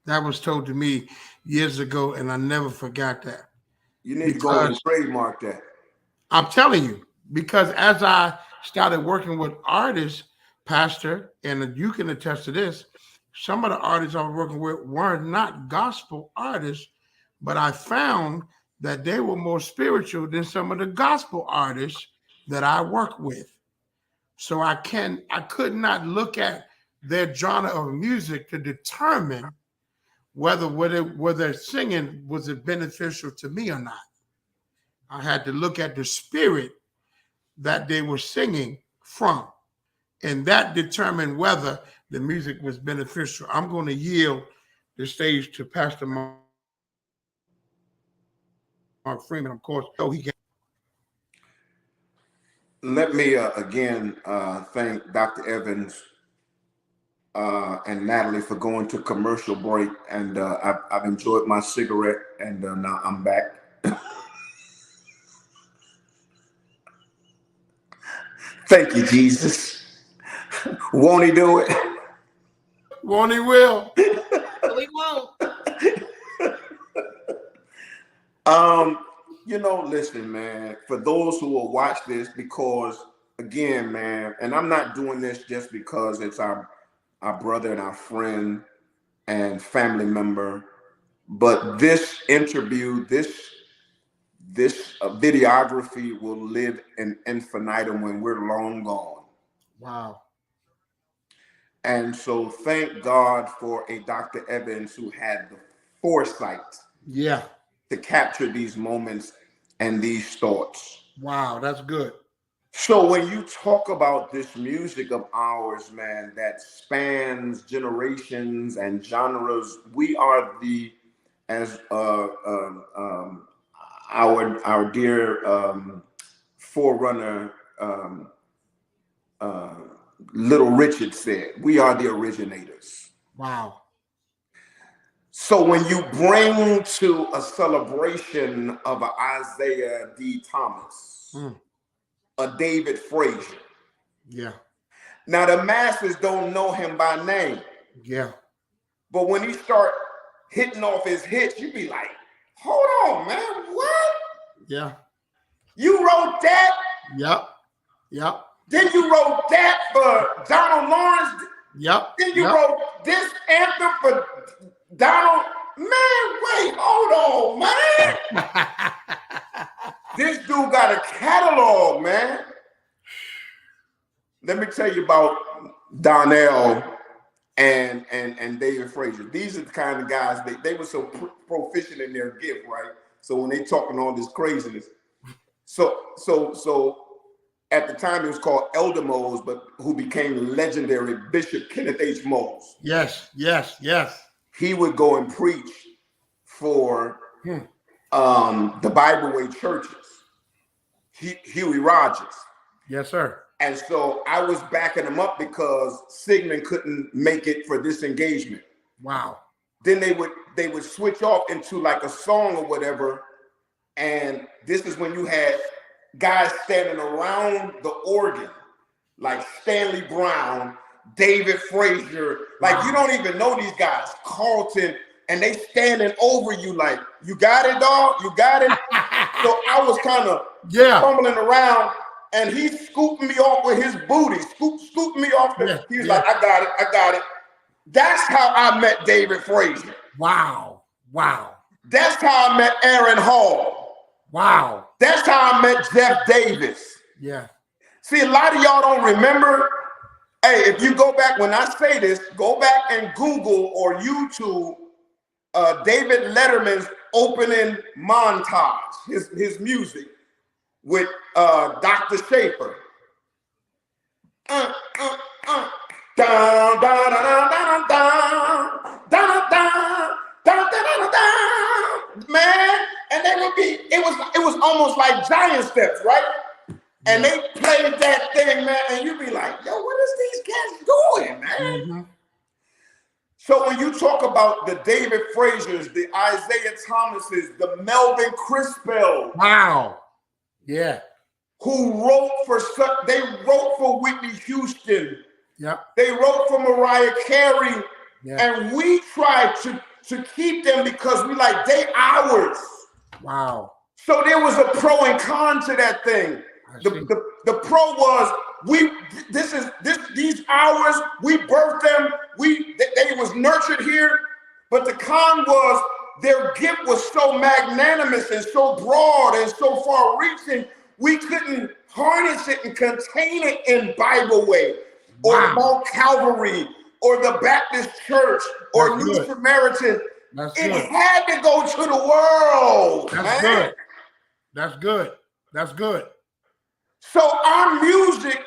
That was told to me years ago, and I never forgot that. You need to go and trademark that. I'm telling you, because as I started working with artists, Pastor, and you can attest to this, some of the artists I was working with were not gospel artists, but I found that they were more spiritual than some of the gospel artists that I work with. So I could not look at their genre of music to determine whether singing was it beneficial to me or not. I had to look at the spirit that they were singing from, and that determined whether the music was beneficial. I'm going to yield the stage to Pastor Mark Freeman, of course. So he can. Let me again thank Dr. Evans and Natalie for going to commercial break, and I've enjoyed my cigarette, and now I'm back. Thank you, Jesus. Won't he do it? Won't he will? We won't. You know, listen, man, for those who will watch this, because again, man, and I'm not doing this just because it's our brother and our friend and family member, but this interview, this videography will live in infinitum when we're long gone. Wow. And so thank God for a Dr. Evans who had the foresight to capture these moments and these thoughts. Wow, that's good. So when you talk about this music of ours, man, that spans generations and genres, we are as our dear forerunner Little Richard said, we are the originators. Wow. So when you bring to a celebration of a Isaiah D. Thomas, a David Frazier. Yeah. Now the masses don't know him by name. Yeah. But when he start hitting off his hits, you be like, hold on, man, what? Yeah. You wrote that? Yep. Yep. Then you wrote that for Donald Lawrence? Yep. Then you wrote this anthem for Donald? Man, wait, hold on, man. This dude got a catalog, man. Let me tell you about Donnell and David Frazier. These are the kind of guys, they were so proficient in their gift, right? So when they talking all this craziness. So at the time it was called Elder Mose, but who became legendary Bishop Kenneth H. Mose. Yes, yes, yes. He would go and preach for the Bible Way churches. Huey Rogers. Yes, sir. And so I was backing him up because Sigmund couldn't make it for this engagement. Wow. Then they would switch off into like a song or whatever. And this is when you had guys standing around the organ, like Stanley Brown, David Frazier. Like you don't even know these guys, Carlton, and they standing over you like, you got it, dog? You got it? So I was kind of fumbling around, and he's scooping me off with his booty, scooping me off. He was like, I got it. That's how I met David Frazier. Wow. Wow. That's how I met Aaron Hall. Wow. That's how I met Jeff Davis. Yeah. See, a lot of y'all don't remember. Hey, if you go back, when I say this, go back and Google or YouTube David Letterman's opening montage, his music with Dr. Schaefer. Down, down, down, down, down, down, down, down, down, down, down, man. And they would be, it was almost like giant steps, right? And they played that thing, man, and you'd be like, yo, what is these cats doing, man? So when you talk about the David Frazier's, the Isaiah Thomases, the Melvin Crispell, wow, yeah, who wrote they wrote for Whitney Houston, yep, they wrote for Mariah Carey, yeah, and we tried to keep them because we like they ours. Wow. So there was a pro and con to that thing. The pro was these hours, we birthed them, they was nurtured here, but the con was their gift was so magnanimous and so broad and so far reaching, we couldn't harness it and contain it in Bible Way or Mount Calvary or the Baptist Church or New Samaritan. It had to go to the world. That's good. That's good. That's good. So our music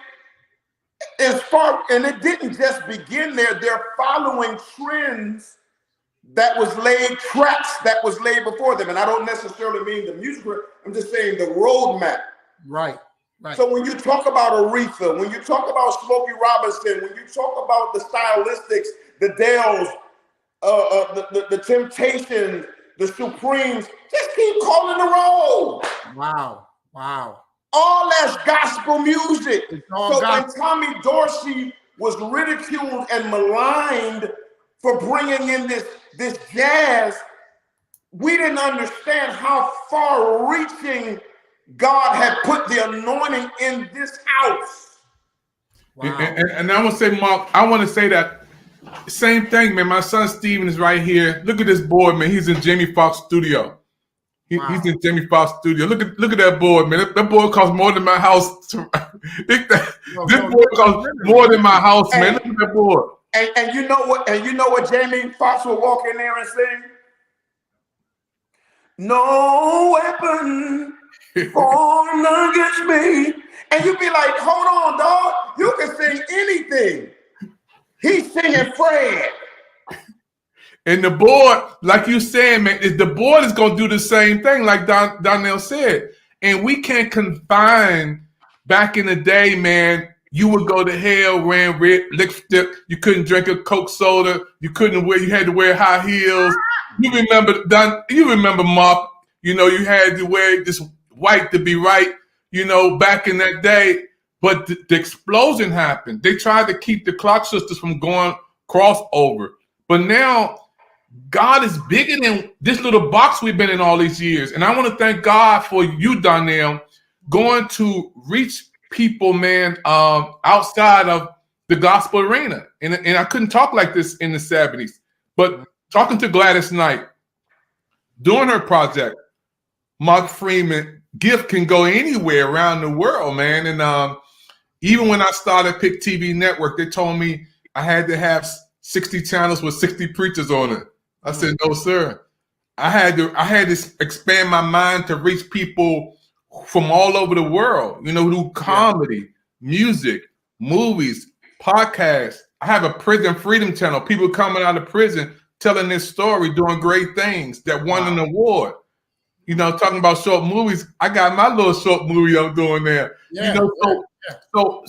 is far, and it didn't just begin there. They're following trends that was laid, tracks that was laid before them. And I don't necessarily mean the music, I'm just saying the roadmap. Right, right. So when you talk about Aretha, when you talk about Smokey Robinson, when you talk about the Stylistics, the Dells, the Temptations, the Supremes, just keep calling the roll. Wow, wow. All that's gospel music. So gospel. when Tommy Dorsey was ridiculed and maligned for bringing in this jazz, we didn't understand how far-reaching God had put the anointing in this house. Wow. And I want to say, Mark, I want to say that same thing, man. My son Steven is right here. Look at this board, man. He's in Jamie Foxx studio. He's in Jamie Foxx studio. Look at that board, man. That board costs more than my house. This board costs more than my house, man. Look at that board. And you know what? And you know what Jamie Foxx will walk in there and sing? No weapon formed against me. And you be like, hold on, dog. You can sing anything. He's singing Fred. And the board, like you said, man, the board is going to do the same thing, like Donnell said. And we can't confine, back in the day, man, you would go to hell wearing red lipstick. You couldn't drink a Coke soda. You had to wear high heels. You remember, Mark, you had to wear this white to be right, back in that day. But the explosion happened. They tried to keep the Clock Sisters from going crossover. But now, God is bigger than this little box we've been in all these years. And I want to thank God for you, Donnell, going to reach people, man, outside of the gospel arena. And I couldn't talk like this in the 70s. But talking to Gladys Knight, doing her project, Mark Freeman, gift can go anywhere around the world, man. And even when I started Pick TV Network, they told me I had to have 60 channels with 60 preachers on it. I said, no, sir. I had to expand my mind to reach people from all over the world, through comedy, music, movies, podcasts. I have a prison freedom channel. People coming out of prison telling their story, doing great things that won an award. Talking about short movies. I got my little short movie I'm doing there. So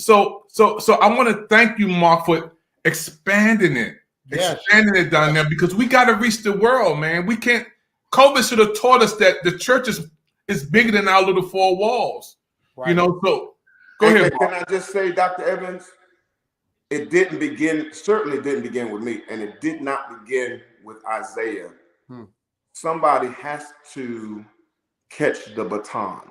I want to thank you, Mark, for expanding it. Expanding it down there, because we got to reach the world, man. We can't. COVID should have taught us that the church is bigger than our little four walls. Right. So go ahead. Can I just say, Dr. Evans, certainly didn't begin with me, and it did not begin with Isaiah. Somebody has to catch the baton.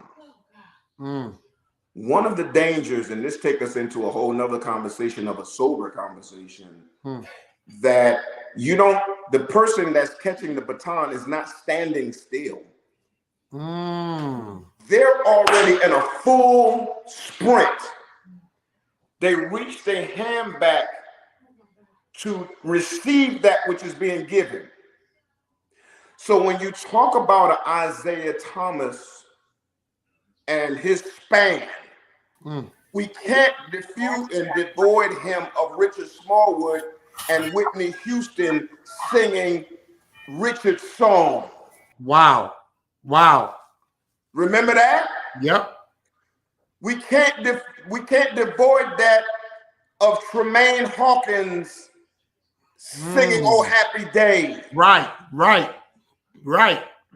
One of the dangers, and this takes us into a whole nother conversation of a sober conversation, that the person that's catching the baton is not standing still. They're already in a full sprint. They reach their hand back to receive that which is being given. So when you talk about Isaiah Thomas and his span, we can't refute and devoid him of Richard Smallwood and Whitney Houston singing Richard's song. Wow. Wow. Remember that? Yep. We can't devoid that of Tremaine Hawkins singing "Oh Happy Day." Right.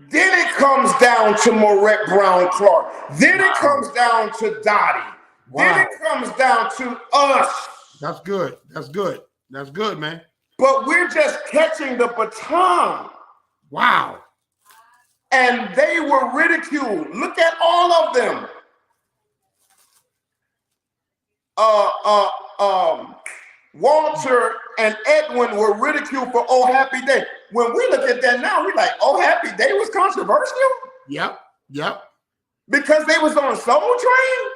Then it comes down to Marette Brown Clark. Then it comes down to Dottie. Then it comes down to us. That's good. That's good, man. But we're just catching the baton. Wow. And they were ridiculed. Look at all of them. Walter and Edwin were ridiculed for "Oh Happy Day." When we look at that now, we're like, "Oh Happy Day" was controversial? Yep. Because they was on Soul Train?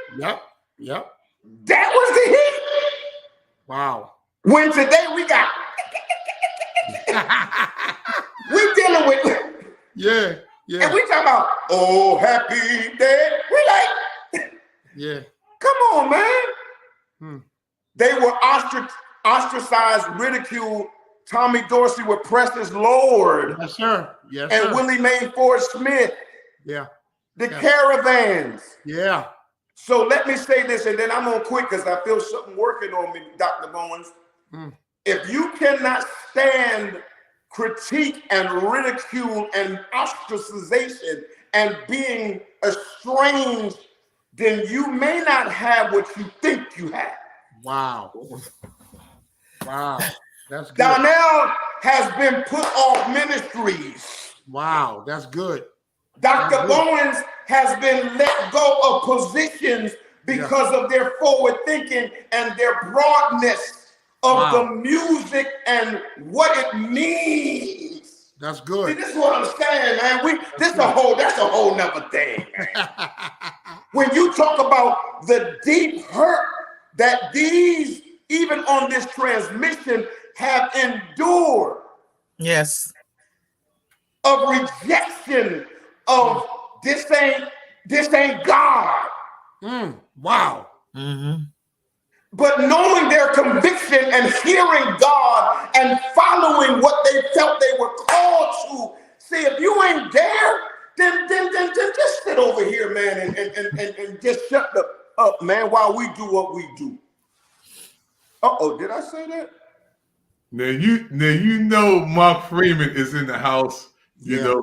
Yep. That was the hit? Wow. When today we got we dealing with Yeah. And we talking about "Oh Happy Day." We like, yeah. Come on, man. They were ostracized, ridiculed. Tommy Dorsey with Precious Lord. Yes, sir. And Willie Mae Ford Smith. Yeah. The Caravans. Yeah. So let me say this, and then I'm gonna quit because I feel something working on me, Dr. Bowens. If you cannot stand critique and ridicule and ostracization and being estranged, then you may not have what you think you have. Wow. That's good. Donnell has been put off ministries. Wow, that's good. Dr. Bowens has been let go of positions because of their forward thinking and their broadness of the music and what it means. That's good. See, this is what I'm saying, man. That's a whole nother thing. When you talk about the deep hurt that these, even on this transmission, have endured. Yes. Of rejection of this ain't God. Wow. But knowing their conviction and hearing God and following what they felt they were called to. See, if you ain't there, then just sit over here, man, and just shut up, man, while we do what we do. Uh-oh, did I say that? Now you know Mark Freeman is in the house, you know,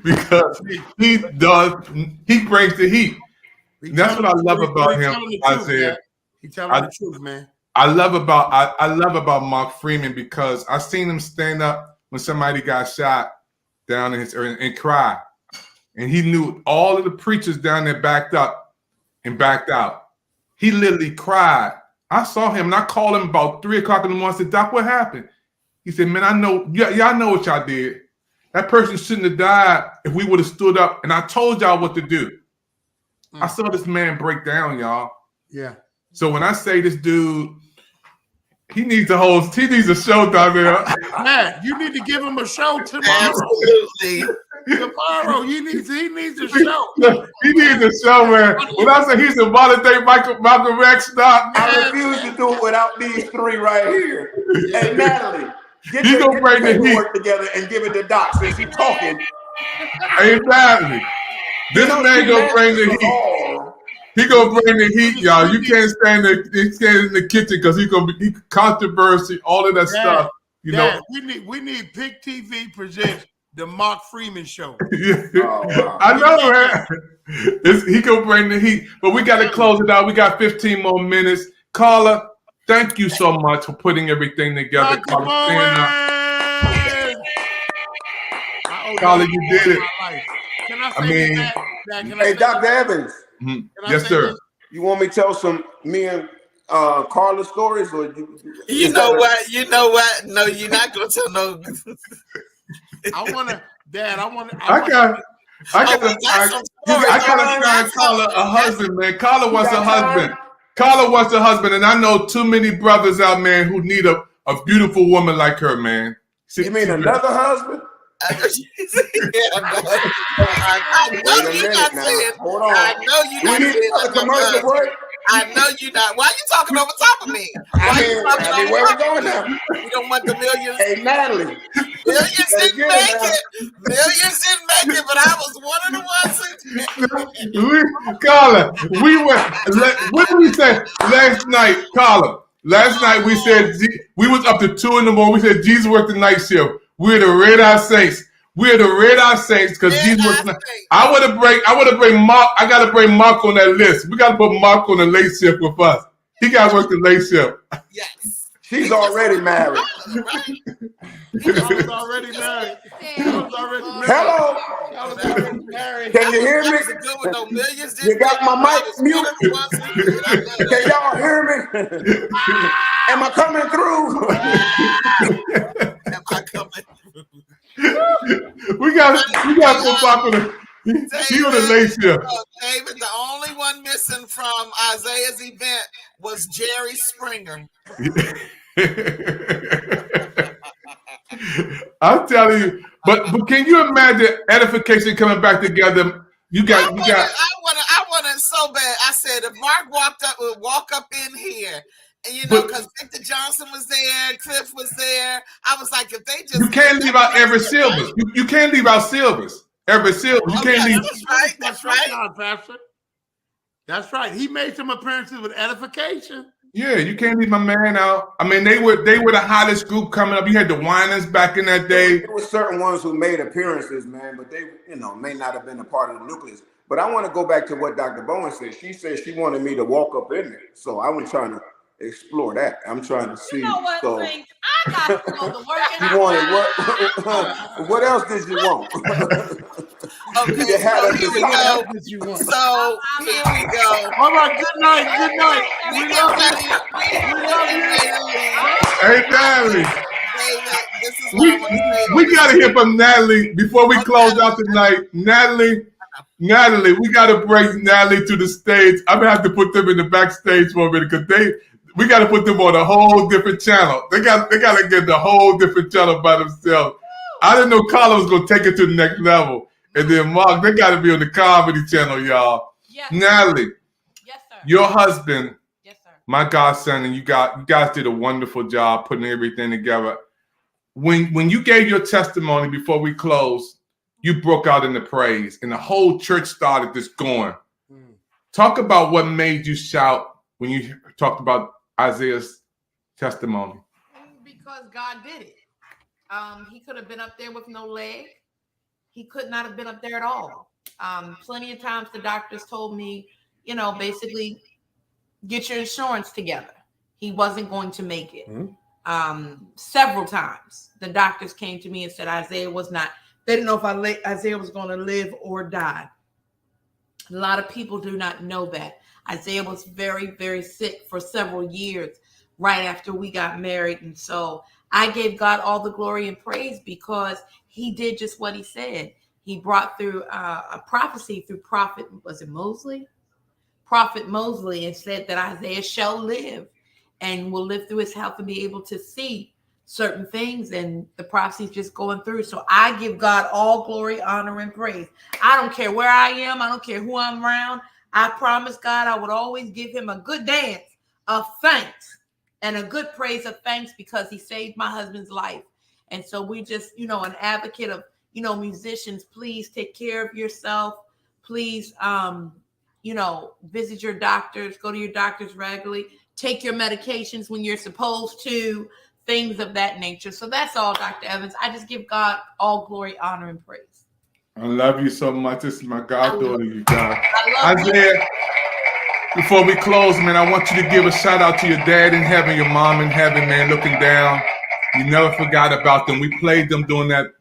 because he brings the heat. That's what I love about him, Isaiah. He telling the truth, man. I love about Mark Freeman because I seen him stand up when somebody got shot down in his and cry, and he knew all of the preachers down there backed up and backed out. He literally cried. I saw him and I called him about 3 o'clock in the morning. I said, "Doc, what happened?" He said, "Man, I know, y'all know what y'all did. That person shouldn't have died if we would have stood up. And I told y'all what to do." I saw this man break down, y'all. Yeah. So when I say this dude, he needs a show down there. Man, you need to give him a show tomorrow. Absolutely. Tomorrow, he needs a show. He needs a show, man. When I say he's a modern-day Malcolm X, Doc, I refuse to do it without these three right here. Hey, Natalie, get your paperwork together and give it to Doc since he's talking. Exactly. This man gonna bring the heat. He gonna bring the heat, y'all. You can't stand in the kitchen because he's gonna be controversy, all of that stuff. You know, we need Pick TV presents the Mark Freeman Show. I know, man. He gonna bring the heat, but we got to close it out. We got 15 more minutes. Carla, thank you so much for putting everything together. Carla, you did it. Can I say that? Hey, Dr. Evans. Yes, sir. You want me to tell me and Carla stories, or you know what? No, you're not gonna tell no. I gotta find Carla a husband, man. Carla wants a husband. Carla wants a husband, and I know too many brothers out, man, who need a beautiful woman like her, man. You mean another husband? I know you're not saying. Hold on. I know you're Do we not need saying. another commercial break? I know you're not. Why are you talking over top of me? I mean, where we going now? You don't want the millions. Hey, Natalie. Millions didn't make it. Millions didn't make it, but I was one of the ones who. Carla, we went. What did we say last night, Carla? Last night we said we was up to 2 a.m. We said Jesus worked the night shift. We're the Red Eye Saints. We're the Red Eye Saints because Jesus worked. I want to bring Mark. I got to bring Mark on that list. We got to put Mark on the late shift with us. He got to work the late shift. Yes. She's already married. I was already married. Hello. Can you hear me? You got my mic mute. Can y'all hear me? Am I coming through? Am I coming through? We got some popular. He on the late shift. David, the only one missing from Isaiah's event was Jerry Springer. I'm telling you, but can you imagine edification coming back together? I want it so bad. I said if Mark would walk up in here, and because Victor Johnson was there, Cliff was there. I was like, if they just you can't leave out every Silvers. You can't leave out Silvers. Every Silver. You can't leave. That's right. John Pastor. That's right. He made some appearances with edification. Yeah, you can't leave my man out. I mean, they were the hottest group coming up. You had the Winans back in that day. There were certain ones who made appearances, man, but they, may not have been a part of the nucleus. But I want to go back to what Dr. Bowen said. She said she wanted me to walk up in there. So I was trying to explore that. I'm trying to see. You know what, so Saints? I got to go to work. you wanted what? What else did you want? Okay, you had so here we go. So here we go. All right, good night. Good night. We love you. Hey, Natalie. This is what I want to say. We got to hear from Natalie before we close out tonight. Natalie, we got to bring Natalie to the stage. I'm going to have to put them in the backstage for a minute because we got to put them on a whole different channel. They got to get the whole different channel by themselves. I didn't know Carla was going to take it to the next level. And then Mark, they got to be on the comedy channel, y'all. Yes. Natalie, yes, sir. Your husband, yes, sir. My godson, and you guys did a wonderful job putting everything together. When you gave your testimony before we closed, you broke out into praise, and the whole church started just going. Talk about what made you shout when you talked about Isaiah's testimony. Because God did it. He could have been up there with no leg. He could not have been up there at all. Plenty of times the doctors told me, basically get your insurance together. He wasn't going to make it. Several times the doctors came to me and said Isaiah was not, they didn't know if Isaiah was going to live or die. A lot of people do not know that. Isaiah was very, very sick for several years right after we got married. And so I gave God all the glory and praise because he did just what he said. He brought through a prophecy through Prophet Mosley, and said that Isaiah shall live and will live through his health and be able to see certain things. And the prophecy is just going through. So I give God all glory, honor, and praise. I don't care where I am. I don't care who I'm around. I promise God I would always give him a good dance of thanks and a good praise of thanks because he saved my husband's life. And so we just, an advocate of, musicians, please take care of yourself. Please, visit your doctors, go to your doctors regularly, take your medications when you're supposed to, things of that nature. So that's all, Dr. Evans. I just give God all glory, honor, and praise. I love you so much. This is my goddaughter, you guys. Isaiah, before we close, man, I want you to give a shout out to your dad in heaven, your mom in heaven, man, looking down. You never forgot about them. We played them during that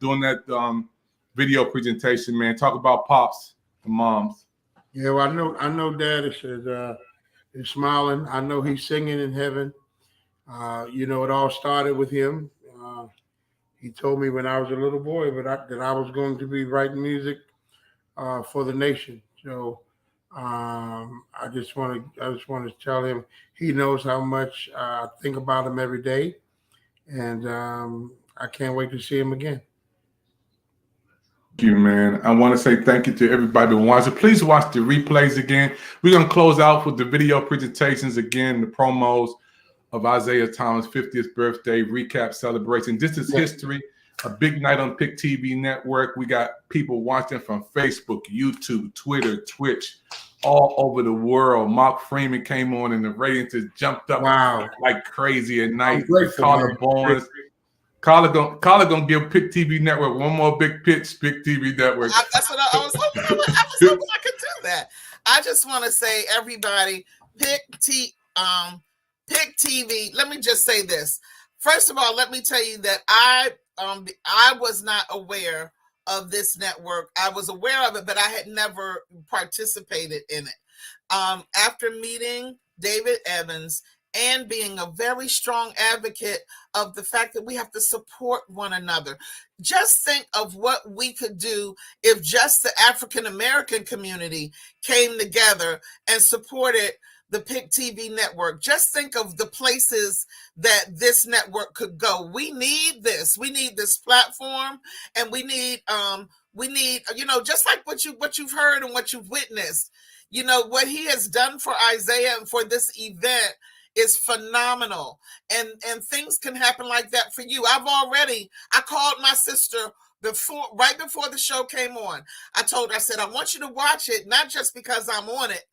video presentation, man. Talk about pops and moms. Yeah, well, I know Dad is smiling. I know he's singing in heaven. It all started with him. He told me when I was a little boy that I was going to be writing music for the nation. So I just want to tell him he knows how much I think about him every day, and I can't wait to see him again. Thank you, man. I want to say thank you to everybody watching. Please watch the replays again. We're going to close out with the video presentations again, the promos of Isaiah Thomas' 50th birthday recap celebration. This is history, a big night on Pick TV Network. We got people watching from Facebook, YouTube, Twitter, Twitch, all over the world. Mark Freeman came on and the ratings just jumped up like crazy at night. Carla Bowens. Carla gonna give Pick TV Network one more big pitch. Pick TV Network. That's what I was hoping. I was hoping I could do that. I just want to say, everybody, Pick TV. Let me just say this. First of all, let me tell you that I was not aware of this network. I was aware of it, but I had never participated in it. After meeting David Evans and being a very strong advocate of the fact that we have to support one another. Just think of what we could do if just the African American community came together and supported the Pick TV network. Just think of the places that this network could go. We need this. We need this platform, and we need, just like what you've heard and what you've witnessed. What he has done for Isaiah and for this event is phenomenal, and things can happen like that for you. I called my sister right before the show came on. I told her, I said, I want you to watch it, not just because I'm on it.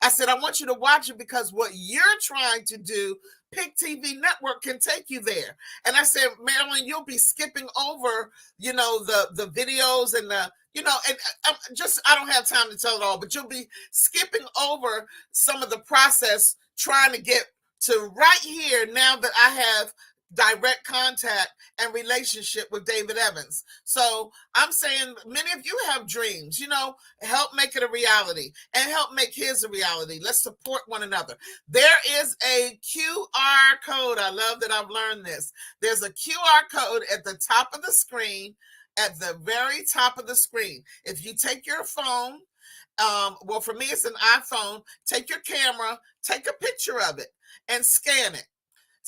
I said, I want you to watch it because what you're trying to do, Pick TV Network can take you there. And I said, Marilyn, you'll be skipping over, the videos and I don't have time to tell it all, but you'll be skipping over some of the process trying to get to right here now that I have direct contact and relationship with David Evans. So I'm saying many of you have dreams, help make it a reality and help make his a reality. Let's support one another. There is a QR code. I love that I've learned this. There's a QR code at the top of the screen, at the very top of the screen. If you take your phone, for me, it's an iPhone, take your camera, take a picture of it and scan it.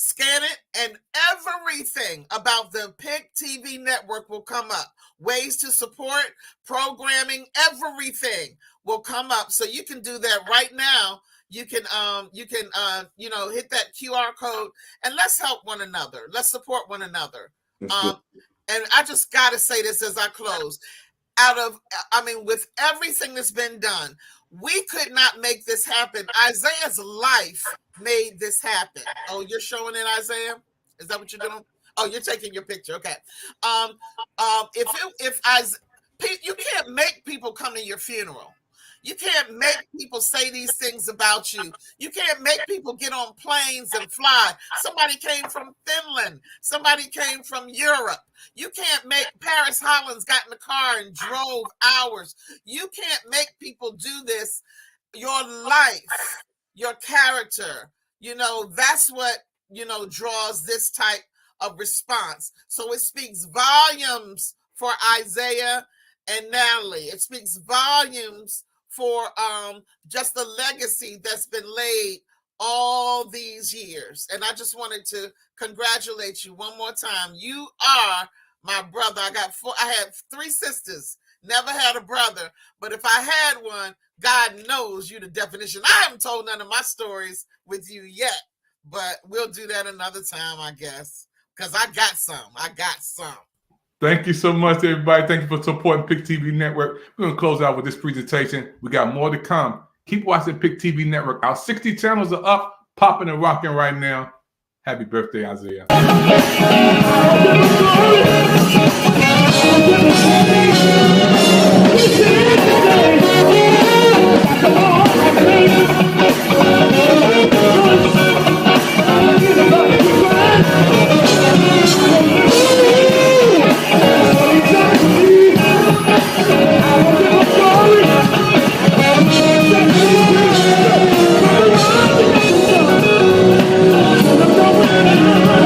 Scan it, and everything about the Pick TV Network will come up. Ways to support, programming, everything will come up. So you can do that right now. You can hit that QR code, and let's help one another. Let's support one another. And I just got to say this as I close. With everything that's been done, we could not make this happen. Isaiah's life made this happen. Oh, you're showing it, Isaiah? Is that what you're doing? Oh, you're taking your picture. Okay. You can't make people come to your funeral. You can't make people say these things about you. You can't make people get on planes and fly. Somebody came from Finland. Somebody came from Europe. You can't make Paris Hollins got in the car and drove hours. You can't make people do this. Your life, your character, that's what, draws this type of response. So it speaks volumes for Isaiah and Natalie. It speaks volumes for just the legacy that's been laid all these years. And I just wanted to congratulate you one more time. You are my brother. I had 3 sisters, never had a brother, but if I had one, God knows you the definition. I haven't told none of my stories with you yet, but we'll do that another time, I guess, because I got some. Thank you so much, everybody. Thank you for supporting Pick TV Network. We're going to close out with this presentation. We got more to come. Keep watching Pick TV Network. Our 60 channels are up, popping and rocking right now. Happy birthday, Isaiah. Thank you.